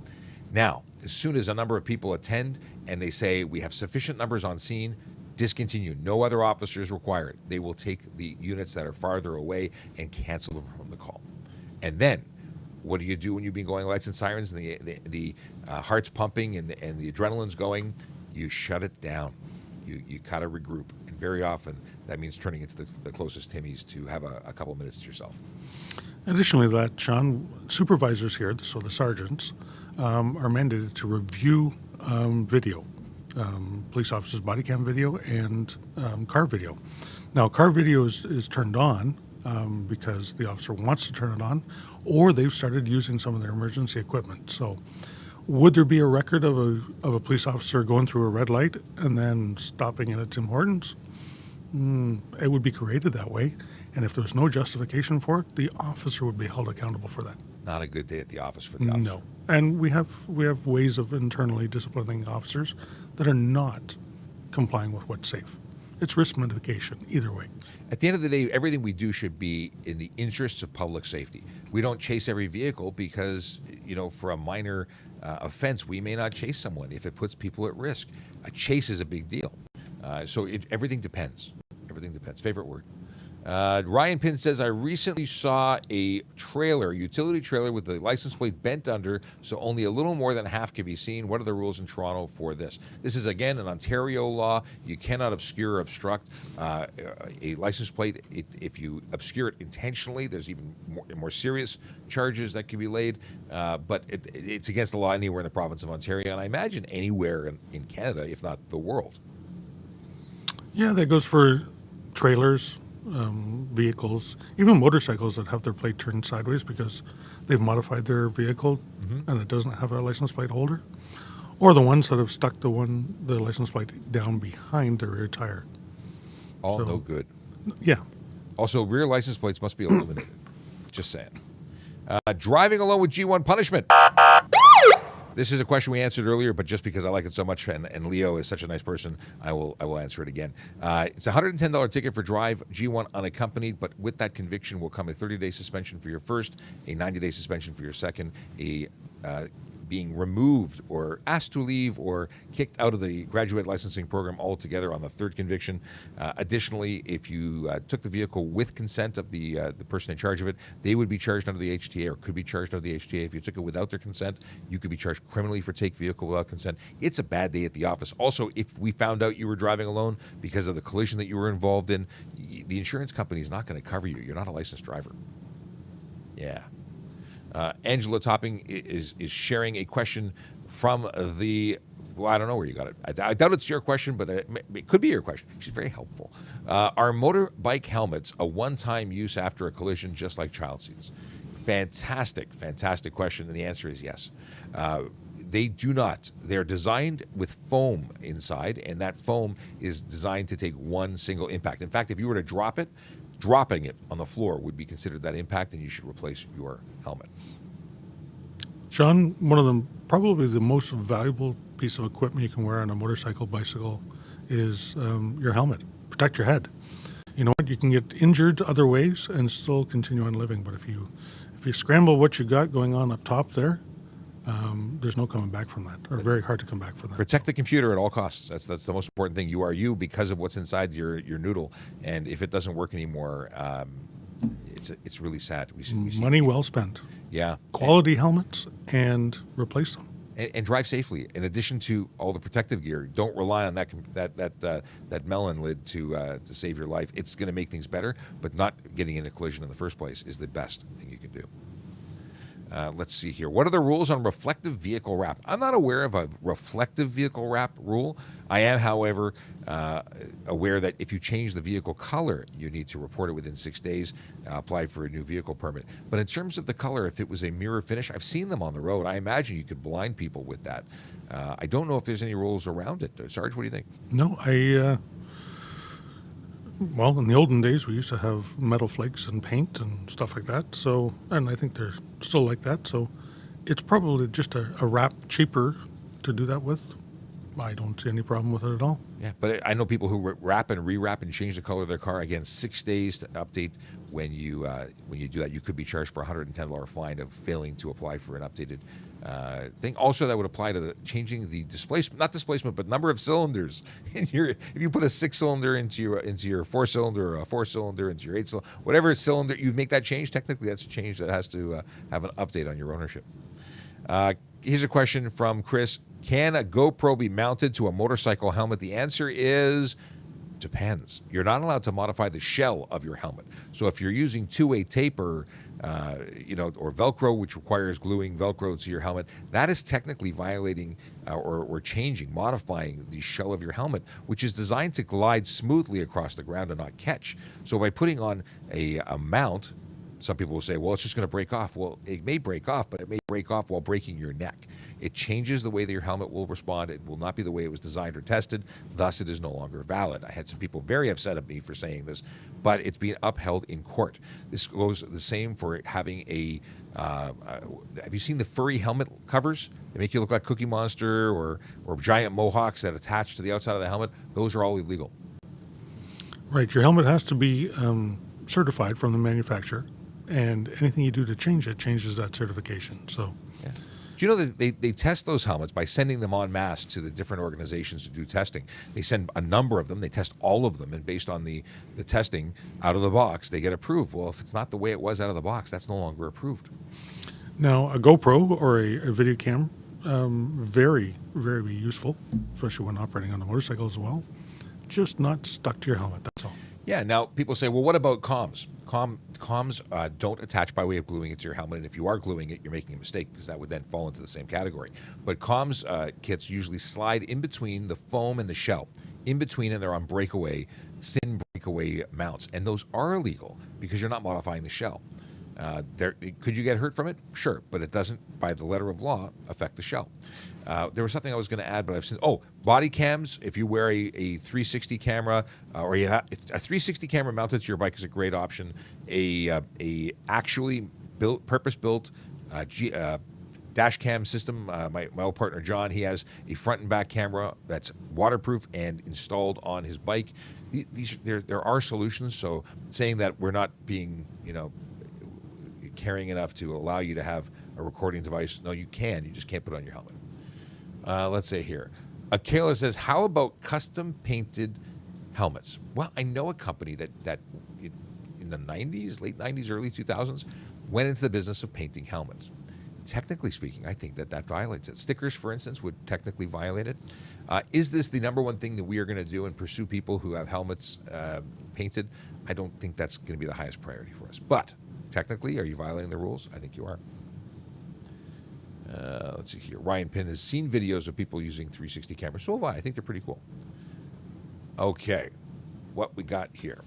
Now, as soon as a number of people attend and they say, we have sufficient numbers on scene, discontinue. No other officers required. They will take the units that are farther away and cancel them from the call. And then, what do you do when you've been going lights and sirens and the heart's pumping and the adrenaline's going? You shut it down. You kind of regroup. And very often, that means turning into the closest Timmy's to have a couple minutes to yourself. Additionally to that, Sean, supervisors here, so the sergeants, are mandated to review video. Police officers' body cam video and car video. Now, car video is turned on because the officer wants to turn it on, or they've started using some of their emergency equipment. So would there be a record of a police officer going through a red light and then stopping in at Tim Hortons? It would be created that way. And if there's no justification for it, the officer would be held accountable for that. Not a good day at the office for the officer. No. And we have ways of internally disciplining officers that are not complying with what's safe. It's risk mitigation either way. At the end of the day, everything we do should be in the interests of public safety. We don't chase every vehicle because, for a minor offense, we may not chase someone if it puts people at risk. A chase is a big deal. So everything depends. Everything depends. Favorite word. Ryan Pin says, I recently saw a utility trailer with the license plate bent under, so only a little more than half can be seen. What are the rules in Toronto for this? This is, again, an Ontario law. You cannot obscure or obstruct a license plate. If you obscure it intentionally, there's even more serious charges that can be laid. But it's against the law anywhere in the province of Ontario, and I imagine anywhere in Canada, if not the world. Yeah, that goes for trailers, vehicles, even motorcycles that have their plate turned sideways because they've modified their vehicle and it doesn't have a license plate holder, or the ones that have stuck the license plate down behind the rear tire. All no good. Yeah. Also, rear license plates must be illuminated. Just saying. Driving alone with G1 punishment. This is a question we answered earlier, but just because I like it so much and Leo is such a nice person, I will answer it again. It's a $110 ticket for drive G1 unaccompanied, but with that conviction will come a 30-day suspension for your first, a 90-day suspension for your second, a being removed or asked to leave or kicked out of the graduate licensing program altogether on the third conviction. Additionally, if you took the vehicle with consent of the person in charge of it, they would be charged under the HTA or could be charged under the HTA. If you took it without their consent, you could be charged criminally for take vehicle without consent. It's a bad day at the office. Also, if we found out you were driving alone because of the collision that you were involved in, the insurance company is not going to cover you. You're not a licensed driver. Yeah. Angela Topping is sharing a question from the, well, I don't know where you got it. I doubt it's your question, but it could be your question. She's very helpful. Are motorbike helmets a one-time use after a collision, just like child seats? Fantastic question, and the answer is yes. They do not. They're designed with foam inside, and that foam is designed to take one single impact. In fact, if you were to drop it, dropping it on the floor would be considered that impact, and you should replace your helmet. Sean, one of them, probably the most valuable piece of equipment you can wear on a motorcycle, bicycle, is your helmet. Protect your head. You know what? You can get injured other ways and still continue on living. But if you scramble what you got going on up top there, there's no coming back from that, or very hard to come back from that. Protect the computer at all costs. That's the most important thing. You are you because of what's inside your noodle, and if it doesn't work anymore, it's really sad. We see money well spent. Yeah, quality helmets and replace them. And drive safely. In addition to all the protective gear, don't rely on that melon lid to save your life. It's going to make things better, but not getting in a collision in the first place is the best thing you can do. Let's see here. What are the rules on reflective vehicle wrap? I'm not aware of a reflective vehicle wrap rule. I am, however, aware that if you change the vehicle color, you need to report it within 6 days, apply for a new vehicle permit. But in terms of the color, if it was a mirror finish, I've seen them on the road. I imagine you could blind people with that. I don't know if there's any rules around it. Sarge, what do you think? No, well, in the olden days, we used to have metal flakes and paint and stuff like that. So, and I think they're still like that. So, it's probably just a wrap cheaper to do that with. I don't see any problem with it at all. Yeah, but I know people who wrap and rewrap and change the color of their car. Again, 6 days to update. When you do that, you could be charged for a $110 fine of failing to apply for an updated thing. Also, that would apply to changing the not displacement, but number of cylinders. If you put a 6-cylinder into your 4-cylinder, or a 4-cylinder into your 8-cylinder, whatever cylinder you make that change, technically that's a change that has to have an update on your ownership. Here's a question from Chris. Can a GoPro be mounted to a motorcycle helmet? The answer is depends. You're not allowed to modify the shell of your helmet. So if you're using two-way tape or Velcro, which requires gluing Velcro to your helmet, that is technically violating or modifying the shell of your helmet, which is designed to glide smoothly across the ground and not catch. So by putting on a mount, some people will say, well, it's just going to break off. Well, it may break off, but it may break off while breaking your neck. It changes the way that your helmet will respond. It will not be the way it was designed or tested. Thus, it is no longer valid. I had some people very upset at me for saying this, but it's being upheld in court. This goes the same for having have you seen the furry helmet covers? They make you look like Cookie Monster or giant mohawks that attach to the outside of the helmet. Those are all illegal. Right. Your helmet has to be certified from the manufacturer, and anything you do to change it changes that certification. So, yeah. Do you know that they test those helmets by sending them en masse to the different organizations to do testing? They send a number of them. They test all of them, and based on the testing out of the box, they get approved. Well, if it's not the way it was out of the box, that's no longer approved. Now, a GoPro or a video cam, very, very useful, especially when operating on a motorcycle as well. Just not stuck to your helmet, that's all. Yeah, now people say, well, what about comms? Comms don't attach by way of gluing it to your helmet, and if you are gluing it, you're making a mistake because that would then fall into the same category. But comms kits usually slide in between the foam and the shell, in between, and they're on thin breakaway mounts, and those are illegal because you're not modifying the shell. Could you get hurt from it? Sure, but it doesn't, by the letter of law, affect the shell. There was something I was going to add, but I've seen. Oh, body cams. If you wear a 360 camera, or a 360 camera mounted to your bike is a great option. A actually purpose-built dash cam system. My old partner John, he has a front and back camera that's waterproof and installed on his bike. There are solutions. So saying that we're not being caring enough to allow you to have a recording device. No, you can. You just can't put it on your helmet. Let's say here. Kayla says, how about custom painted helmets? Well, I know a company that in the 90s, late 90s, early 2000s, went into the business of painting helmets. Technically speaking, I think that violates it. Stickers, for instance, would technically violate it. Is this the number one thing that we are going to do and pursue people who have helmets painted? I don't think that's going to be the highest priority for us. But technically, are you violating the rules? I think you are. Let's see here. Ryan Pinn has seen videos of people using 360 cameras. So have I. I think they're pretty cool. Okay. What we got here.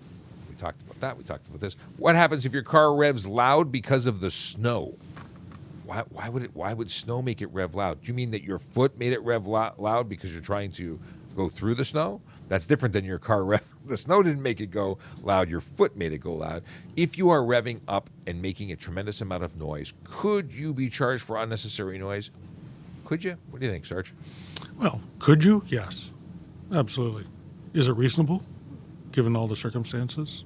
We talked about that. We talked about this. What happens if your car revs loud because of the snow? Why would snow make it rev loud? Do you mean that your foot made it rev loud because you're trying to go through the snow? That's different than your car rev. The snow didn't make it go loud. Your foot made it go loud. If you are revving up and making a tremendous amount of noise, could you be charged for unnecessary noise? Could you? What do you think, Sarge? Well, could you? Yes, absolutely. Is it reasonable, given all the circumstances?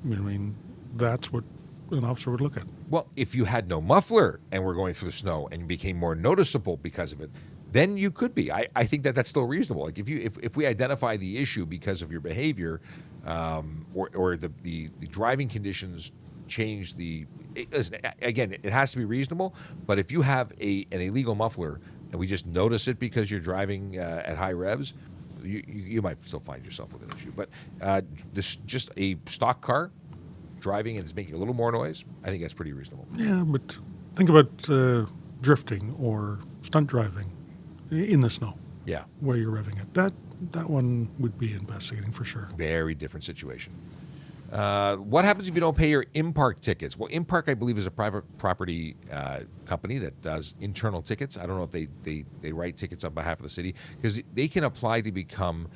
I mean, that's what an officer would look at. Well, if you had no muffler and were going through the snow and became more noticeable because of it, then you could be. I think that's still reasonable. Like if we identify the issue because of your behavior, or the driving conditions change listen, again, it has to be reasonable. But if you have an illegal muffler and we just notice it because you're driving at high revs, you might still find yourself with an issue. But this just a stock car driving and it's making a little more noise, I think that's pretty reasonable. Yeah, but think about drifting or stunt driving in the snow. Yeah. Where you're revving it. That one would be investigating for sure. Very different situation. What happens if you don't pay your IMPARK tickets? Well, IMPARK, I believe, is a private property company that does internal tickets. I don't know if they write tickets on behalf of the city, because they can apply to become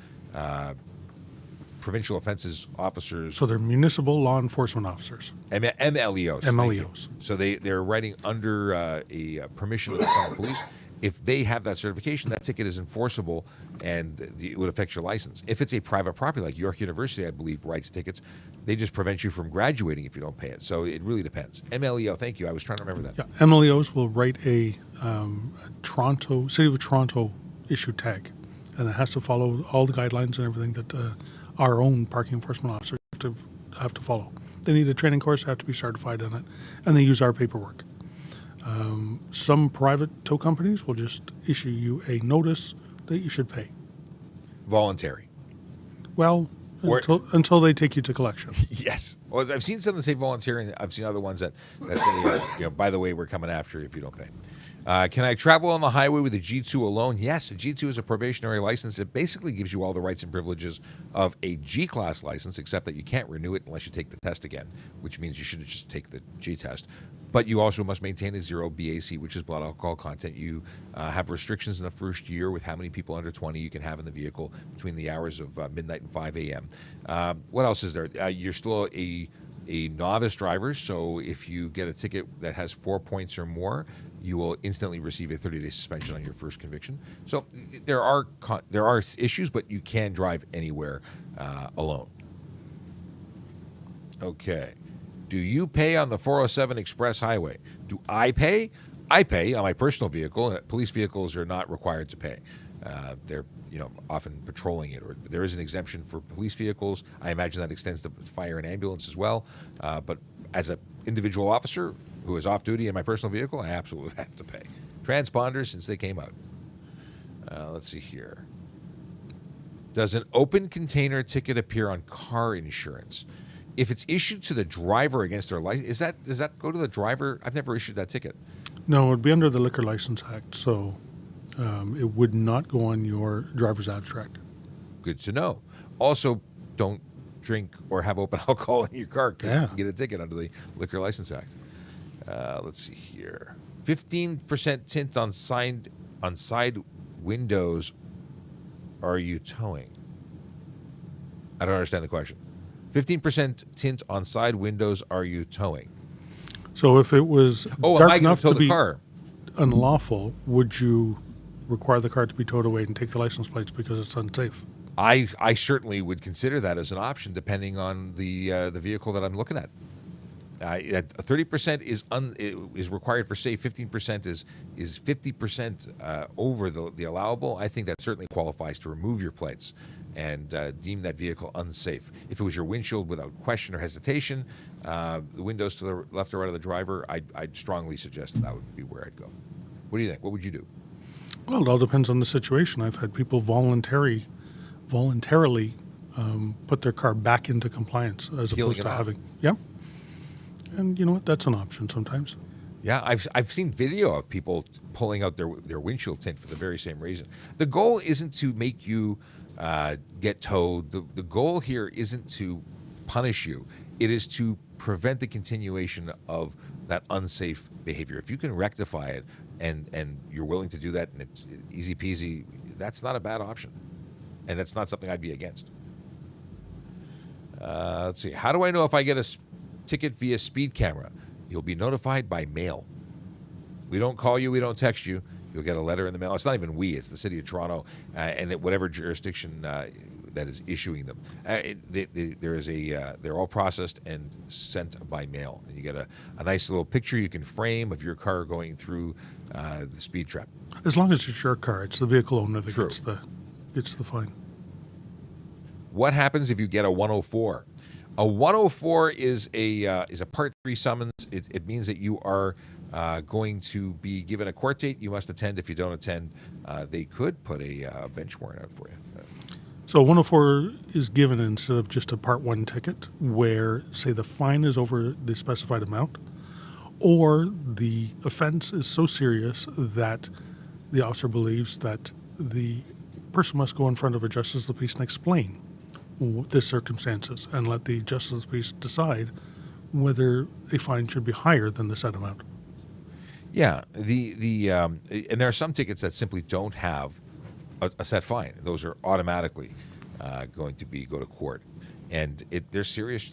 provincial offenses officers. So they're municipal law enforcement officers. MLEOs. MLEOs. So they're writing under a permission of the police. If they have that certification, that ticket is enforceable and it would affect your license. If it's a private property, like York University, I believe, writes tickets, they just prevent you from graduating if you don't pay it. So it really depends. MLEO, thank you. I was trying to remember that. Yeah, MLEOs will write a City of Toronto issue tag, and it has to follow all the guidelines and everything that our own parking enforcement officers have to follow. They need a training course, have to be certified in it, and they use our paperwork. Some private tow companies will just issue you a notice that you should pay. Voluntary. Well, until they take you to collection. Yes. Well, I've seen some that say voluntary, and I've seen other ones that say, by the way, we're coming after you if you don't pay. Can I travel on the highway with a G2 alone? Yes, a G2 is a probationary license. It basically gives you all the rights and privileges of a G-class license, except that you can't renew it unless you take the test again, which means you should just take the G test. But you also must maintain a 0 BAC, which is blood alcohol content. You have restrictions in the first year with how many people under 20 you can have in the vehicle between the hours of midnight and 5 a.m. What else is there? You're still a novice driver, so if you get a ticket that has 4 points or more, you will instantly receive a 30-day suspension on your first conviction. So there are issues, but you can drive anywhere alone. Okay. Do you pay on the 407 Express Highway? Do I pay? I pay on my personal vehicle. Police vehicles are not required to pay. They're often patrolling it, or there is an exemption for police vehicles. I imagine that extends to fire and ambulance as well. But as an individual officer who is off duty in my personal vehicle, I absolutely have to pay. Transponders since they came out. Let's see here. Does an open container ticket appear on car insurance? If it's issued to the driver against their license, does that go to the driver? I've never issued that ticket. No, it would be under the Liquor License Act, so it would not go on your driver's abstract. Good to know. Also, don't drink or have open alcohol in your car. Yeah. You can get a ticket under the Liquor License Act. Let's see here. 15% tint on side windows. Are you towing? I don't understand the question. 15% tint on side windows. Are you towing? So if it was Am dark I going enough to tow to the be car? unlawful, would you require the car to be towed away and take the license plates because it's unsafe? I certainly would consider that as an option, depending on the vehicle that I'm looking at. 30% is required for safe. 15% is 50% over the allowable. I think that certainly qualifies to remove your plates and deem that vehicle unsafe. If it was your windshield without question or hesitation, the windows to the left or right of the driver, I'd strongly suggest that would be where I'd go. What do you think? What would you do? Well, it all depends on the situation. I've had people voluntarily put their car back into compliance as Peeling opposed it to off. having, yeah. And you know what? That's an option sometimes. Yeah, I've seen video of people pulling out their windshield tint for the very same reason. The goal isn't to make you get towed. The goal here isn't to punish you. It is to prevent the continuation of that unsafe behavior. If you can rectify it and you're willing to do that and it's easy peasy, that's not a bad option. And that's not something I'd be against. Let's see. How do I know if I get a ticket via speed camera? You'll be notified by mail. We don't call you. We don't text you. You'll get a letter in the mail. It's not even we. It's the city of Toronto and whatever jurisdiction that is issuing them. They're all processed and sent by mail. And you get a nice little picture you can frame of your car going through the speed trap. As long as it's your car, it's the vehicle owner that True. gets the fine. What happens if you get a 104? A 104 is a Part 3 summons. It means that you are going to be given a court date. You must attend. If you don't attend, they could put a bench warrant out for you. So 104 is given instead of just a Part 1 ticket where, say, the fine is over the specified amount, or the offense is so serious that the officer believes that the person must go in front of a justice of the peace and explain the circumstances and let the justice of the peace decide whether a fine should be higher than the set amount. Yeah, and there are some tickets that simply don't have a set fine. Those are automatically going to go to court, and they're serious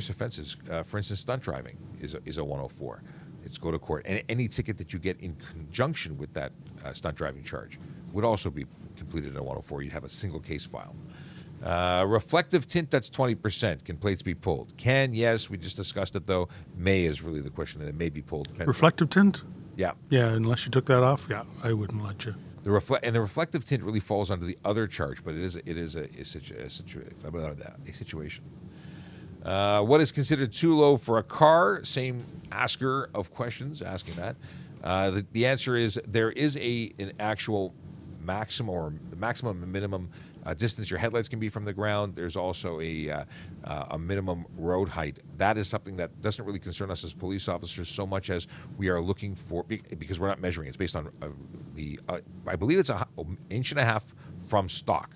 offenses. For instance, stunt driving is a 104. It's go to court, and any ticket that you get in conjunction with that stunt driving charge would also be completed in a 104. You'd have a single case file. Reflective tint, that's 20%. Can plates be pulled? Can, yes. We just discussed it, though. May is really the question, and it may be pulled. Reflective tint? Yeah. Yeah, unless you took that off, yeah, I wouldn't let you. The reflective tint really falls under the other charge, but it is a situation. What is considered too low for a car? Same asker of questions asking that. The answer is there is an actual maximum or maximum and minimum distance your headlights can be from the ground. There's also a minimum road height. That is something that doesn't really concern us as police officers so much as we are looking for, because we're not measuring. It's based on I believe it's an inch and a half from stock.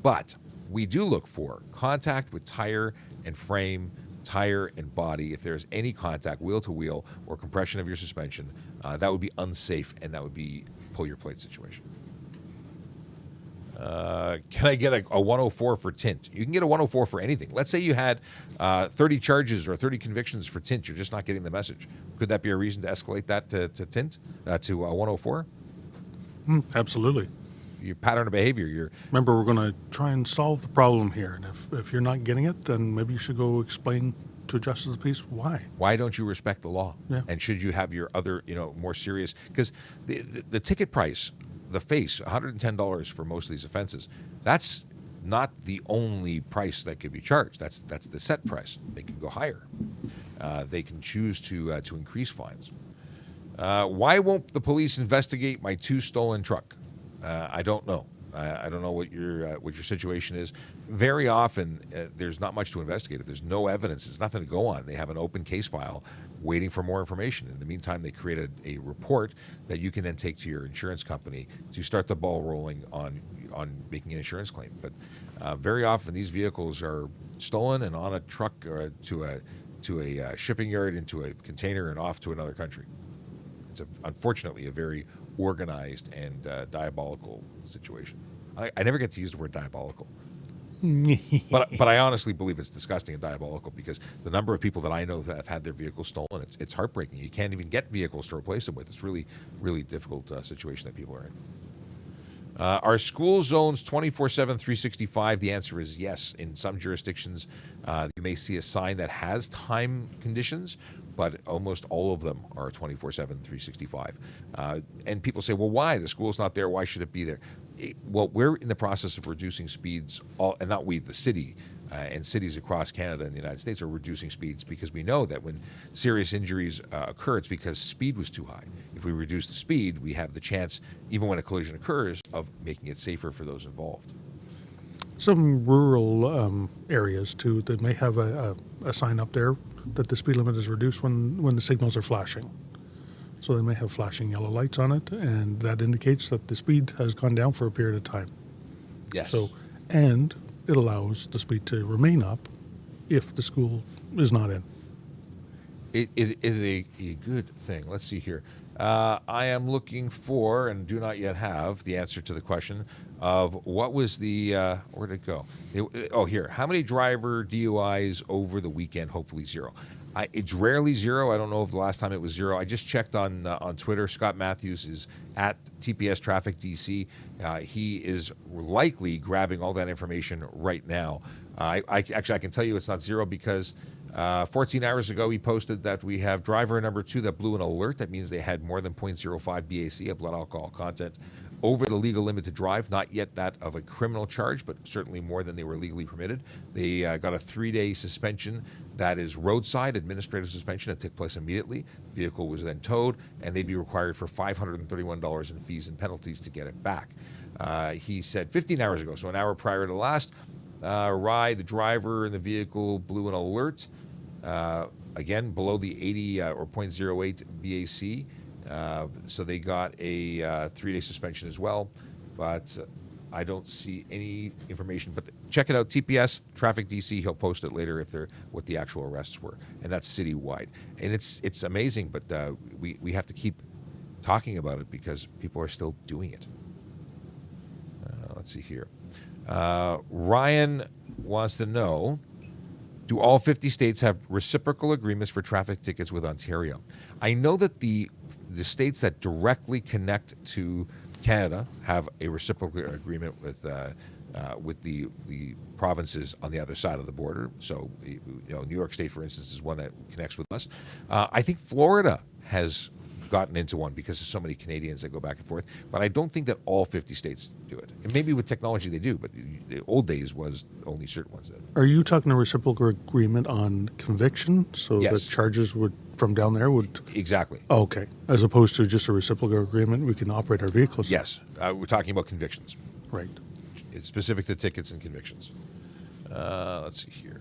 But we do look for contact with tire and frame, tire and body. If there's any contact, wheel to wheel, or compression of your suspension, that would be unsafe, and that would be pull your plate situation. Can I get a 104 for tint? You can get a 104 for anything. Let's say you had 30 charges or 30 convictions for tint. You're just not getting the message. Could that be a reason to escalate that to tint, to 104? Absolutely. Your pattern of behavior. Remember, we're going to try and solve the problem here. And if you're not getting it, then maybe you should go explain to justice of the peace. Why? Why don't you respect the law? Yeah. And should you have your other, more serious? Because the ticket price, the face, $110 for most of these offenses, that's not the only price that could be charged. That's the set price. They can go higher. They can choose to increase fines. Why won't the police investigate my 2 stolen truck? I don't know. I don't know what your situation is. Very often, there's not much to investigate. If there's no evidence, there's nothing to go on. They have an open case file waiting for more information. In the meantime, they created a report that you can then take to your insurance company to start the ball rolling on making an insurance claim. But very often, these vehicles are stolen and on a truck or to a shipping yard, into a container, and off to another country. It's unfortunately a very organized and diabolical situation. I never get to use the word diabolical, but I honestly believe it's disgusting and diabolical, because the number of people that I know that have had their vehicles stolen, it's heartbreaking. You can't even get vehicles to replace them with. It's really, really difficult situation that people are in. Are school zones 24/7, 365? The answer is yes. In some jurisdictions, you may see a sign that has time conditions, but almost all of them are 24/7, 365. And people say, well, why? The school's not there. Why should it be there? Well, we're in the process of reducing speeds, and not we, the city, and cities across Canada and the United States are reducing speeds, because we know that when serious injuries occur, it's because speed was too high. If we reduce the speed, we have the chance, even when a collision occurs, of making it safer for those involved. Some rural areas, too, that may have a sign up there that the speed limit is reduced when the signals are flashing. So they may have flashing yellow lights on it, and that indicates that the speed has gone down for a period of time. Yes. So, and it allows the speed to remain up if the school is not in. It is a good thing. Let's see here. I am looking for, and do not yet have, the answer to the question of what was the, where did it go? Here. How many driver DUIs over the weekend? Hopefully 0. It's rarely 0. I don't know if the last time it was 0. I just checked on Twitter. Scott Matthews is at TPS Traffic DC. He is likely grabbing all that information right now. I can tell you it's not 0, because 14 hours ago, he posted that we have driver number 2 that blew an alert. That means they had more than 0.05 BAC of blood alcohol content over the legal limit to drive. Not yet that of a criminal charge, but certainly more than they were legally permitted. They got a 3-day suspension. That is roadside administrative suspension. It took place immediately. The vehicle was then towed, and they'd be required for $531 in fees and penalties to get it back. He said 15 hours ago, so an hour prior to the last ride, the driver in the vehicle blew an alert. Again, below the 80 or 0.08 BAC. So they got a 3-day suspension as well. But I don't see any information. But check it out, TPS Traffic DC. He'll post it later if they're what the actual arrests were, and that's citywide. And it's amazing, but we have to keep talking about it because people are still doing it. Let's see here. Ryan wants to know, do all 50 states have reciprocal agreements for traffic tickets with Ontario? I know that the states that directly connect to Canada have a reciprocal agreement with the provinces on the other side of the border. So, New York State, for instance, is one that connects with us. I think Florida has gotten into one because there's so many Canadians that go back and forth. But I don't think that all 50 states do it. And maybe with technology they do, but the old days was only certain ones that. Are you talking a reciprocal agreement on conviction? So Yes. the charges would from down there would. Exactly. Oh, okay. As opposed to just a reciprocal agreement, we can operate our vehicles. Yes. We're talking about convictions. Right. It's specific to tickets and convictions. Let's see here.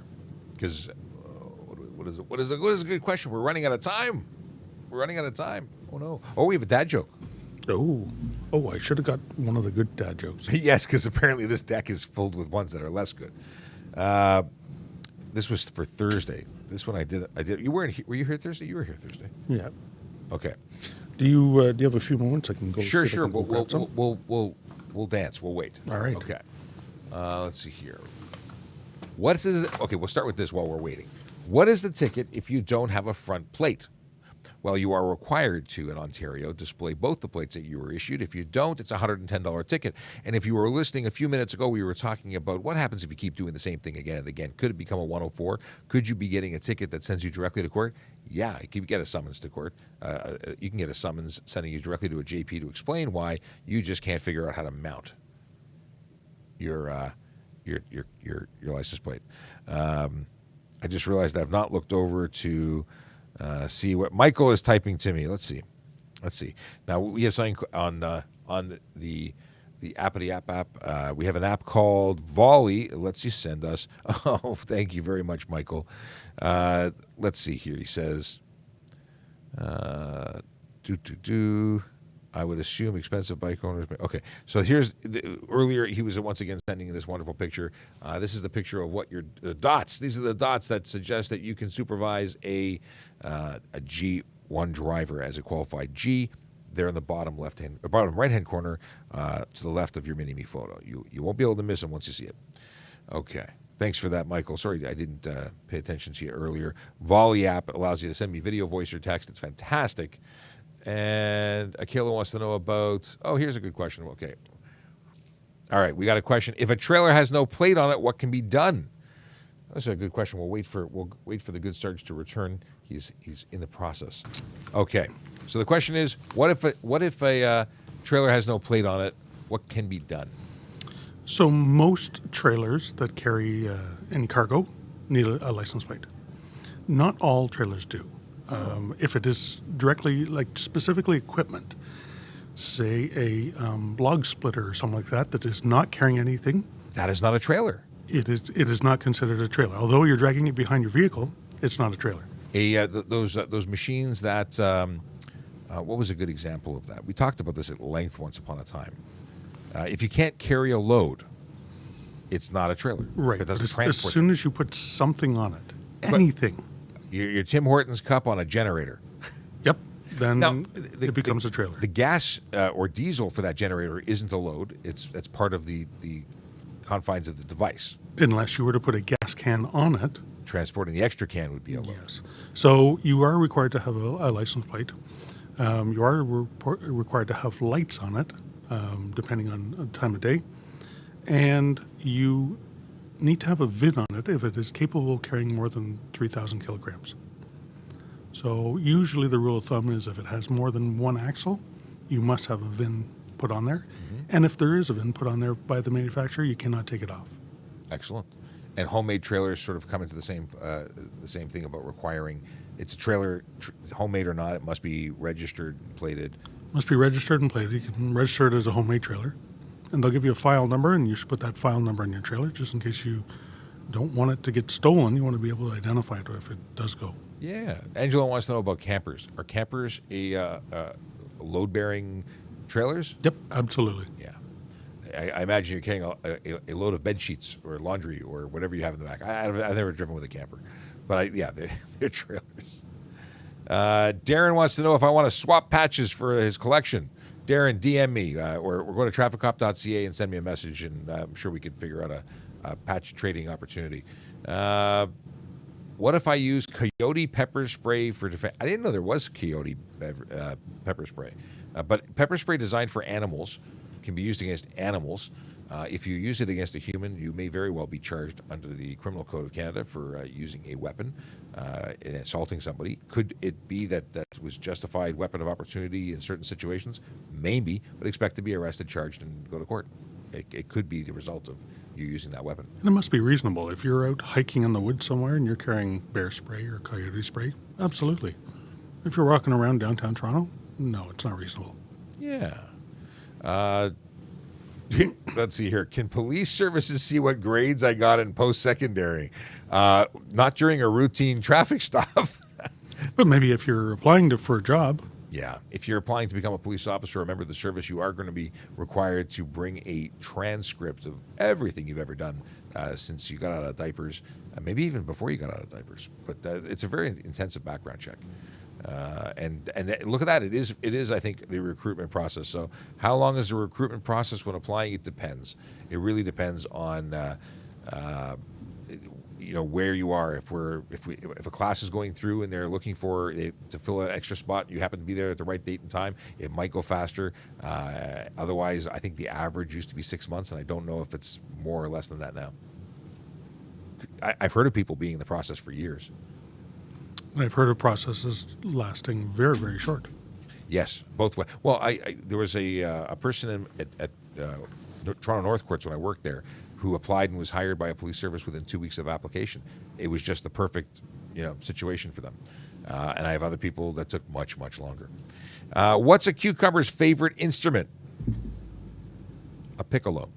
Because what is a good question? We're running out of time. Oh, no. Oh, we have a dad joke. Oh, I should have got one of the good dad jokes. Yes, because apparently this deck is filled with ones that are less good. This was for Thursday. This one I did. You weren't here. Were you here Thursday? You were here Thursday. Yeah. Okay. Do you have a few moments? I can go. Sure. see if I can go grab some? We'll dance. We'll wait. All right. Okay. Let's see here. What is? Okay, we'll start with this while we're waiting. What is the ticket if you don't have a front plate? Well, you are required to, in Ontario, display both the plates that you were issued. If you don't, it's a $110 ticket. And if you were listening a few minutes ago, we were talking about what happens if you keep doing the same thing again and again. Could it become a 104? Could you be getting a ticket that sends you directly to court? Yeah, you can get a summons to court. You can get a summons sending you directly to a JP to explain why you just can't figure out how to mount your license plate. I just realized I've not looked over to see what Michael is typing to me. Let's see. Now we have something on the Appity app. We have an app called Volley. It lets you send us. Oh, thank you very much, Michael. Let's see here. He says, I would assume expensive bike owners. Okay, so earlier he was once again sending this wonderful picture. This is the picture of what your dots. These are the dots that suggest that you can supervise a G1 driver as a qualified G. They're in the bottom right hand corner to the left of your mini-me photo. You won't be able to miss them once you see it. Okay. Thanks for that, Michael. Sorry I didn't pay attention to you earlier. Volley app allows you to send me video, voice, or text. It's fantastic. And Akela wants to know about, here's a good question. Okay. All right, we got a question. If a trailer has no plate on it, what can be done? That's a good question. We'll wait for the good Sarge to return. He's in the process. Okay. So the question is, what if a trailer has no plate on it? What can be done? So most trailers that carry any cargo need a license plate. Not all trailers do. If it is directly, specifically equipment, say a log splitter or something like that is not carrying anything. That is not a trailer. It is not considered a trailer. Although you're dragging it behind your vehicle, it's not a trailer. Those machines that, what was a good example of that? We talked about this at length once upon a time. If you can't carry a load, it's not a trailer. Right. It doesn't transport. As soon as you put something on it, anything. Your Tim Hortons cup on a generator. Yep. Then it becomes a trailer. The gas or diesel for that generator isn't a load. It's part of the confines of the device. Unless you were to put a gas can on it. Transporting the extra can would be a load. Yes. So you are required to have a license plate. You are required to have lights on it, depending on the time of day. And you need to have a VIN on it if it is capable of carrying more than 3,000 kilograms. So usually the rule of thumb is if it has more than one axle, you must have a VIN put on there. Mm-hmm. And if there is a VIN put on there by the manufacturer, you cannot take it off. Excellent. And homemade trailers sort of come into the same thing about requiring it's a trailer, homemade or not, it must be registered, plated. Must be registered and plated. You can register it as a homemade trailer. And they'll give you a file number, and you should put that file number in your trailer just in case you don't want it to get stolen. You want to be able to identify it if it does go. Yeah. Angela wants to know about campers. Are campers a load-bearing trailers? Yep, absolutely. Yeah. I imagine you're carrying a load of bed sheets or laundry or whatever you have in the back. I've never driven with a camper. But, they're trailers. Darren wants to know if I want to swap patches for his collection. Darren, DM me or go to trafficcop.ca and send me a message, and I'm sure we can figure out a patch trading opportunity. What if I use coyote pepper spray for defense? I didn't know there was coyote pepper spray. But pepper spray designed for animals can be used against animals. If you use it against a human, you may very well be charged under the Criminal Code of Canada for using a weapon and assaulting somebody. Could it be that was justified weapon of opportunity in certain situations? Maybe, but expect to be arrested, charged, and go to court. It could be the result of you using that weapon. And it must be reasonable. If you're out hiking in the woods somewhere and you're carrying bear spray or coyote spray, absolutely. If you're walking around downtown Toronto, no, it's not reasonable. Yeah. Let's see here. Can police services see what grades I got in post-secondary? Not during a routine traffic stop. But maybe if you're applying for a job. Yeah. If you're applying to become a police officer or a member of the service, you are going to be required to bring a transcript of everything you've ever done since you got out of diapers, maybe even before you got out of diapers. But it's a very intensive background check. And look at that. It is, I think, the recruitment process. So how long is the recruitment process when applying? It depends. It really depends on, where you are. If a class is going through and they're looking to fill an extra spot, you happen to be there at the right date and time, it might go faster. Otherwise, I think the average used to be 6 months, and I don't know if it's more or less than that now. I've heard of people being in the process for years. I've heard of processes lasting very, very short. Yes, both ways. Well, there was a person at Toronto North Courts when I worked there who applied and was hired by a police service within 2 weeks of application. It was just the perfect situation for them. And I have other people that took much, much longer. What's a cucumber's favorite instrument? A piccolo.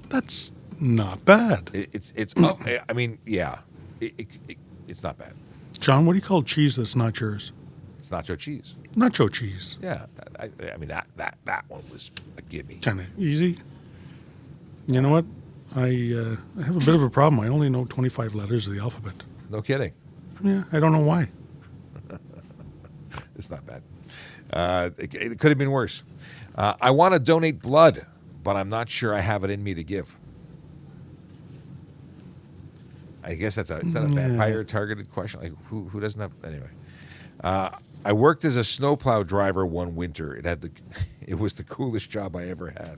That's not bad. It's not bad. John, what do you call cheese that's not yours? It's nacho cheese. Nacho cheese. Yeah, I mean that one was a gimme. Kind of easy. You know what? I have a bit of a problem. I only know 25 letters of the alphabet. No kidding. Yeah, I don't know why. It's not bad. It could have been worse. I want to donate blood, but I'm not sure I have it in me to give. I guess is that a vampire targeted question? Like who doesn't have anyway? I worked as a snowplow driver one winter. It was the coolest job I ever had.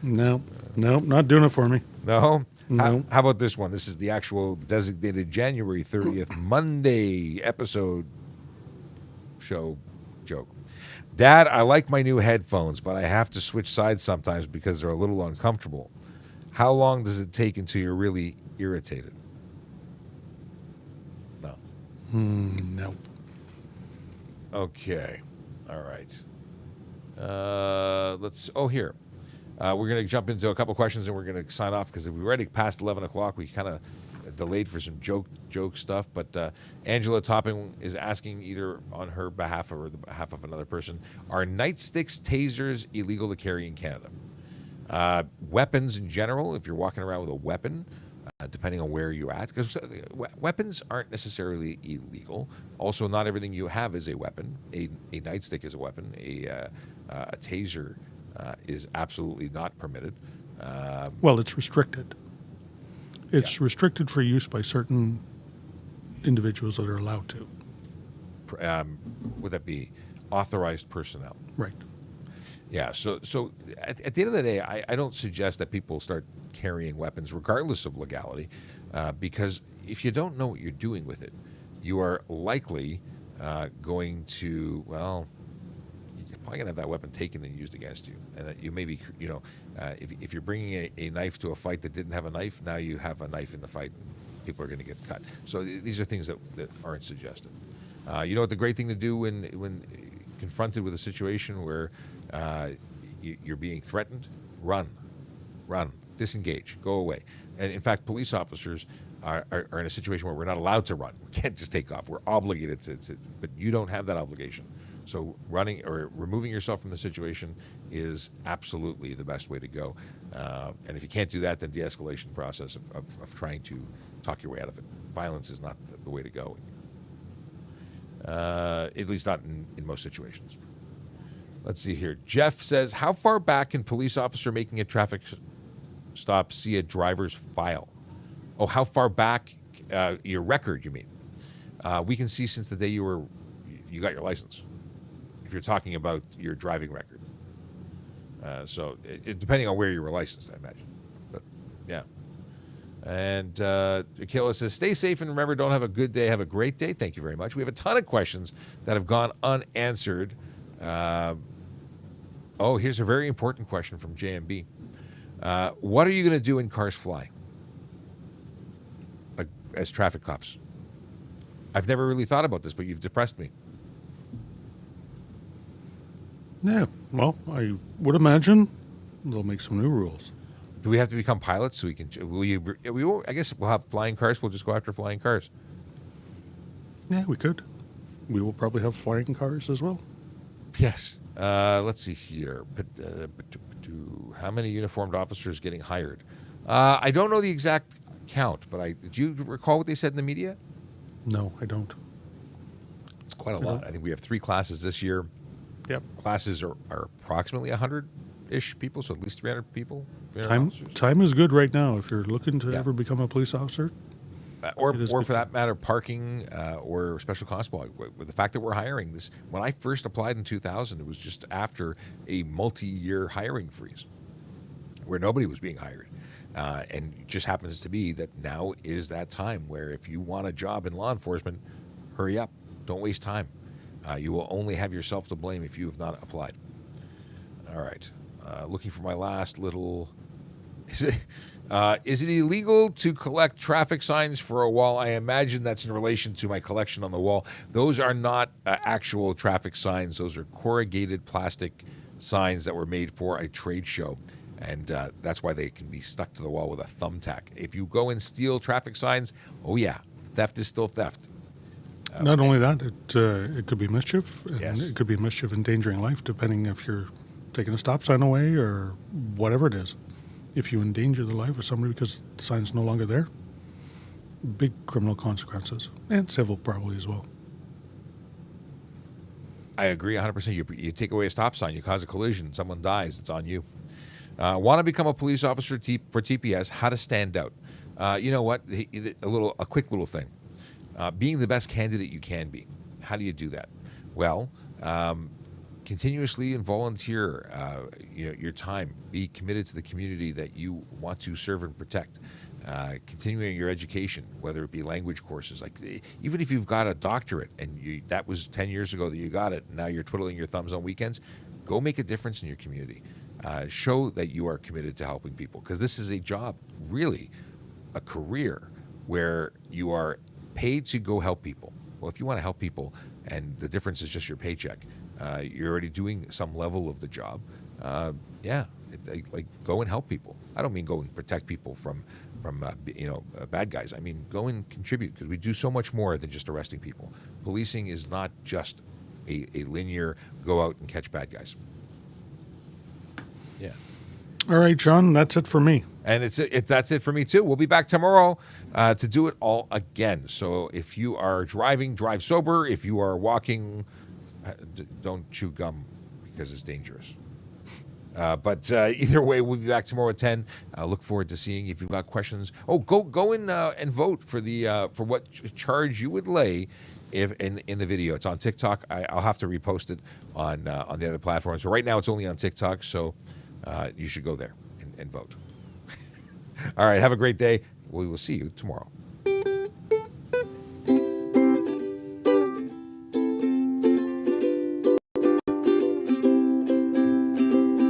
No, not doing it for me. No? No. How about this one? This is the actual designated January 30th Monday episode show joke. Dad, I like my new headphones, but I have to switch sides sometimes because they're a little uncomfortable. How long does it take until you're really irritated? No. No. Okay. All right. Here. We're going to jump into a couple questions and we're going to sign off because we already passed 11 o'clock. We kind of delayed for some joke stuff. But Angela Topping is asking either on her behalf or the behalf of another person, are nightsticks, tasers illegal to carry in Canada? Weapons in general, if you're walking around with a weapon, depending on where you're at, because weapons aren't necessarily illegal. Also, not everything you have is a weapon. A nightstick is a weapon. A taser is absolutely not permitted. Well, it's restricted. It's restricted for use by certain individuals that are allowed to. Would that be authorized personnel? Right. Yeah, so at the end of the day, I don't suggest that people start carrying weapons regardless of legality, because if you don't know what you're doing with it, you are likely going to, well, you're probably going to have that weapon taken and used against you. And that you may be, if you're bringing a knife to a fight that didn't have a knife, now you have a knife in the fight, and people are going to get cut. So these are things that aren't suggested. You know what the great thing to do when confronted with a situation where you're being threatened? Run, disengage, go away. And in fact, police officers are in a situation where we're not allowed to run. We can't just take off. We're obligated to, but you don't have that obligation. So running or removing yourself from the situation is absolutely the best way to go. And if you can't do that, then de-escalation process of trying to talk your way out of it. Violence is not the way to go. At least not in most situations. Let's see here. Jeff says, how far back can police officer making a traffic stop see a driver's file? Oh, how far back, your record, you mean? We can see since the day you got your license, if you're talking about your driving record. So depending on where you were licensed, I imagine. But, yeah. And Akila says, stay safe and remember, don't have a good day, have a great day. Thank you very much. We have a ton of questions that have gone unanswered. Here's a very important question from JMB. What are you going to do when cars fly? Like, as traffic cops? I've never really thought about this, but you've depressed me. Yeah, well, I would imagine they'll make some new rules. Do we have to become pilots so we can? I guess we'll have flying cars. We'll just go after flying cars. Yeah, we could. We will probably have flying cars as well. Yes. Let's see here. How many uniformed officers getting hired? I don't know the exact count, but do you recall what they said in the media? No, I don't. It's quite a lot. I think we have 3 classes this year. Yep. Classes are approximately 100. 300-ish people, so at least 300 people. 300 Time officers. time is good right now if you're looking to Yeah. ever become a police officer. Or It is for good. that matter, parking or special constable. With the fact that we're hiring this, when I first applied in 2000, it was just after a multi-year hiring freeze, where nobody was being hired, and it just happens to be that now is that time where if you want a job in law enforcement, hurry up, don't waste time. You will only have yourself to blame if you have not applied. All right, looking for my last little. Is it illegal to collect traffic signs for a wall? I imagine that's in relation to my collection on the wall. Those are not actual traffic signs. Those are corrugated plastic signs that were made for a trade show. And that's why they can be stuck to the wall with a thumbtack. If you go and steal traffic signs, oh yeah, theft is still theft. Not only that, it could be mischief. And Yes. It could be mischief endangering life, depending if you're taking a stop sign away or whatever it is. If you endanger the life of somebody because the sign's no longer there, big criminal consequences, and civil probably as well. I agree 100%. You take away a stop sign, you cause a collision, someone dies, it's on you. Want to become a police officer for TPS? How to stand out? You know what? A quick little thing. Being the best candidate you can be. How do you do that? Well, continuously and volunteer your time. Be committed to the community that you want to serve and protect. Continuing your education, whether it be language courses, like even if you've got a doctorate and that was 10 years ago that you got it, and now you're twiddling your thumbs on weekends, go make a difference in your community. Show that you are committed to helping people, because this is a job, really, a career where you are paid to go help people. Well, if you want to help people and the difference is just your paycheck, you're already doing some level of the job. Go and help people. I don't mean go and protect people from bad guys. I mean go and contribute, because we do so much more than just arresting people. Policing is not just a linear go out and catch bad guys. Yeah. All right, Sean, that's it for me. And that's it for me too. We'll be back tomorrow to do it all again. So if you are driving, drive sober. If you are walking, don't chew gum because it's dangerous. But either way, we'll be back tomorrow at 10. Look forward to seeing if you've got questions. Oh, go and vote for for what charge you would lay if in the video. It's on TikTok. I'll have to repost it on the other platforms. But right now, it's only on TikTok, so you should go there and vote. All right, have a great day. We will see you tomorrow.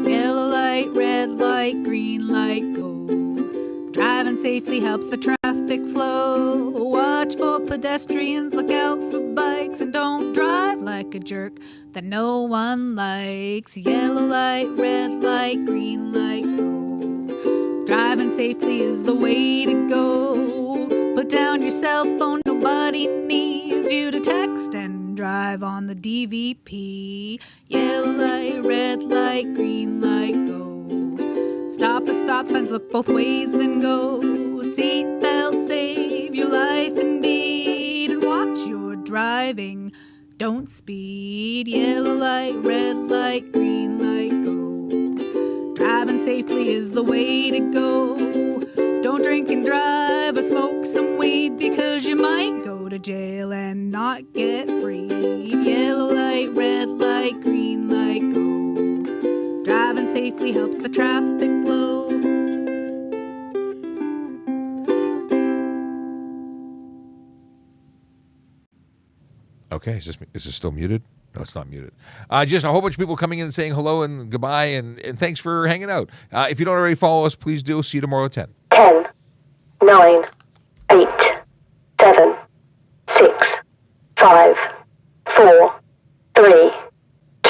Yellow light, red light, green light, go. Driving safely helps the traffic flow. Watch for pedestrians, look out for bikes, and don't drive like a jerk that no one likes. Yellow light, red light, green light, go. Driving safely is the way to go. Put down your cell phone, nobody needs you to text and drive on the DVP. Yellow light, red light, green light, go. Stop at stop signs, look both ways, then go. Seatbelt, save your life indeed, and watch your driving. Don't speed. Yellow light, red light, green light, go. Driving safely is the way to go. Don't drink and drive or smoke some weed, because you might go to jail and not get freed. Yellow light, red light, green light, go. Driving safely helps the traffic flow. Okay, is this still muted? No, it's not muted. Just a whole bunch of people coming in and saying hello and goodbye, and thanks for hanging out. If you don't already follow us, please do. See you tomorrow at 10. 10, 9, 8, 7, 6, 5, 4,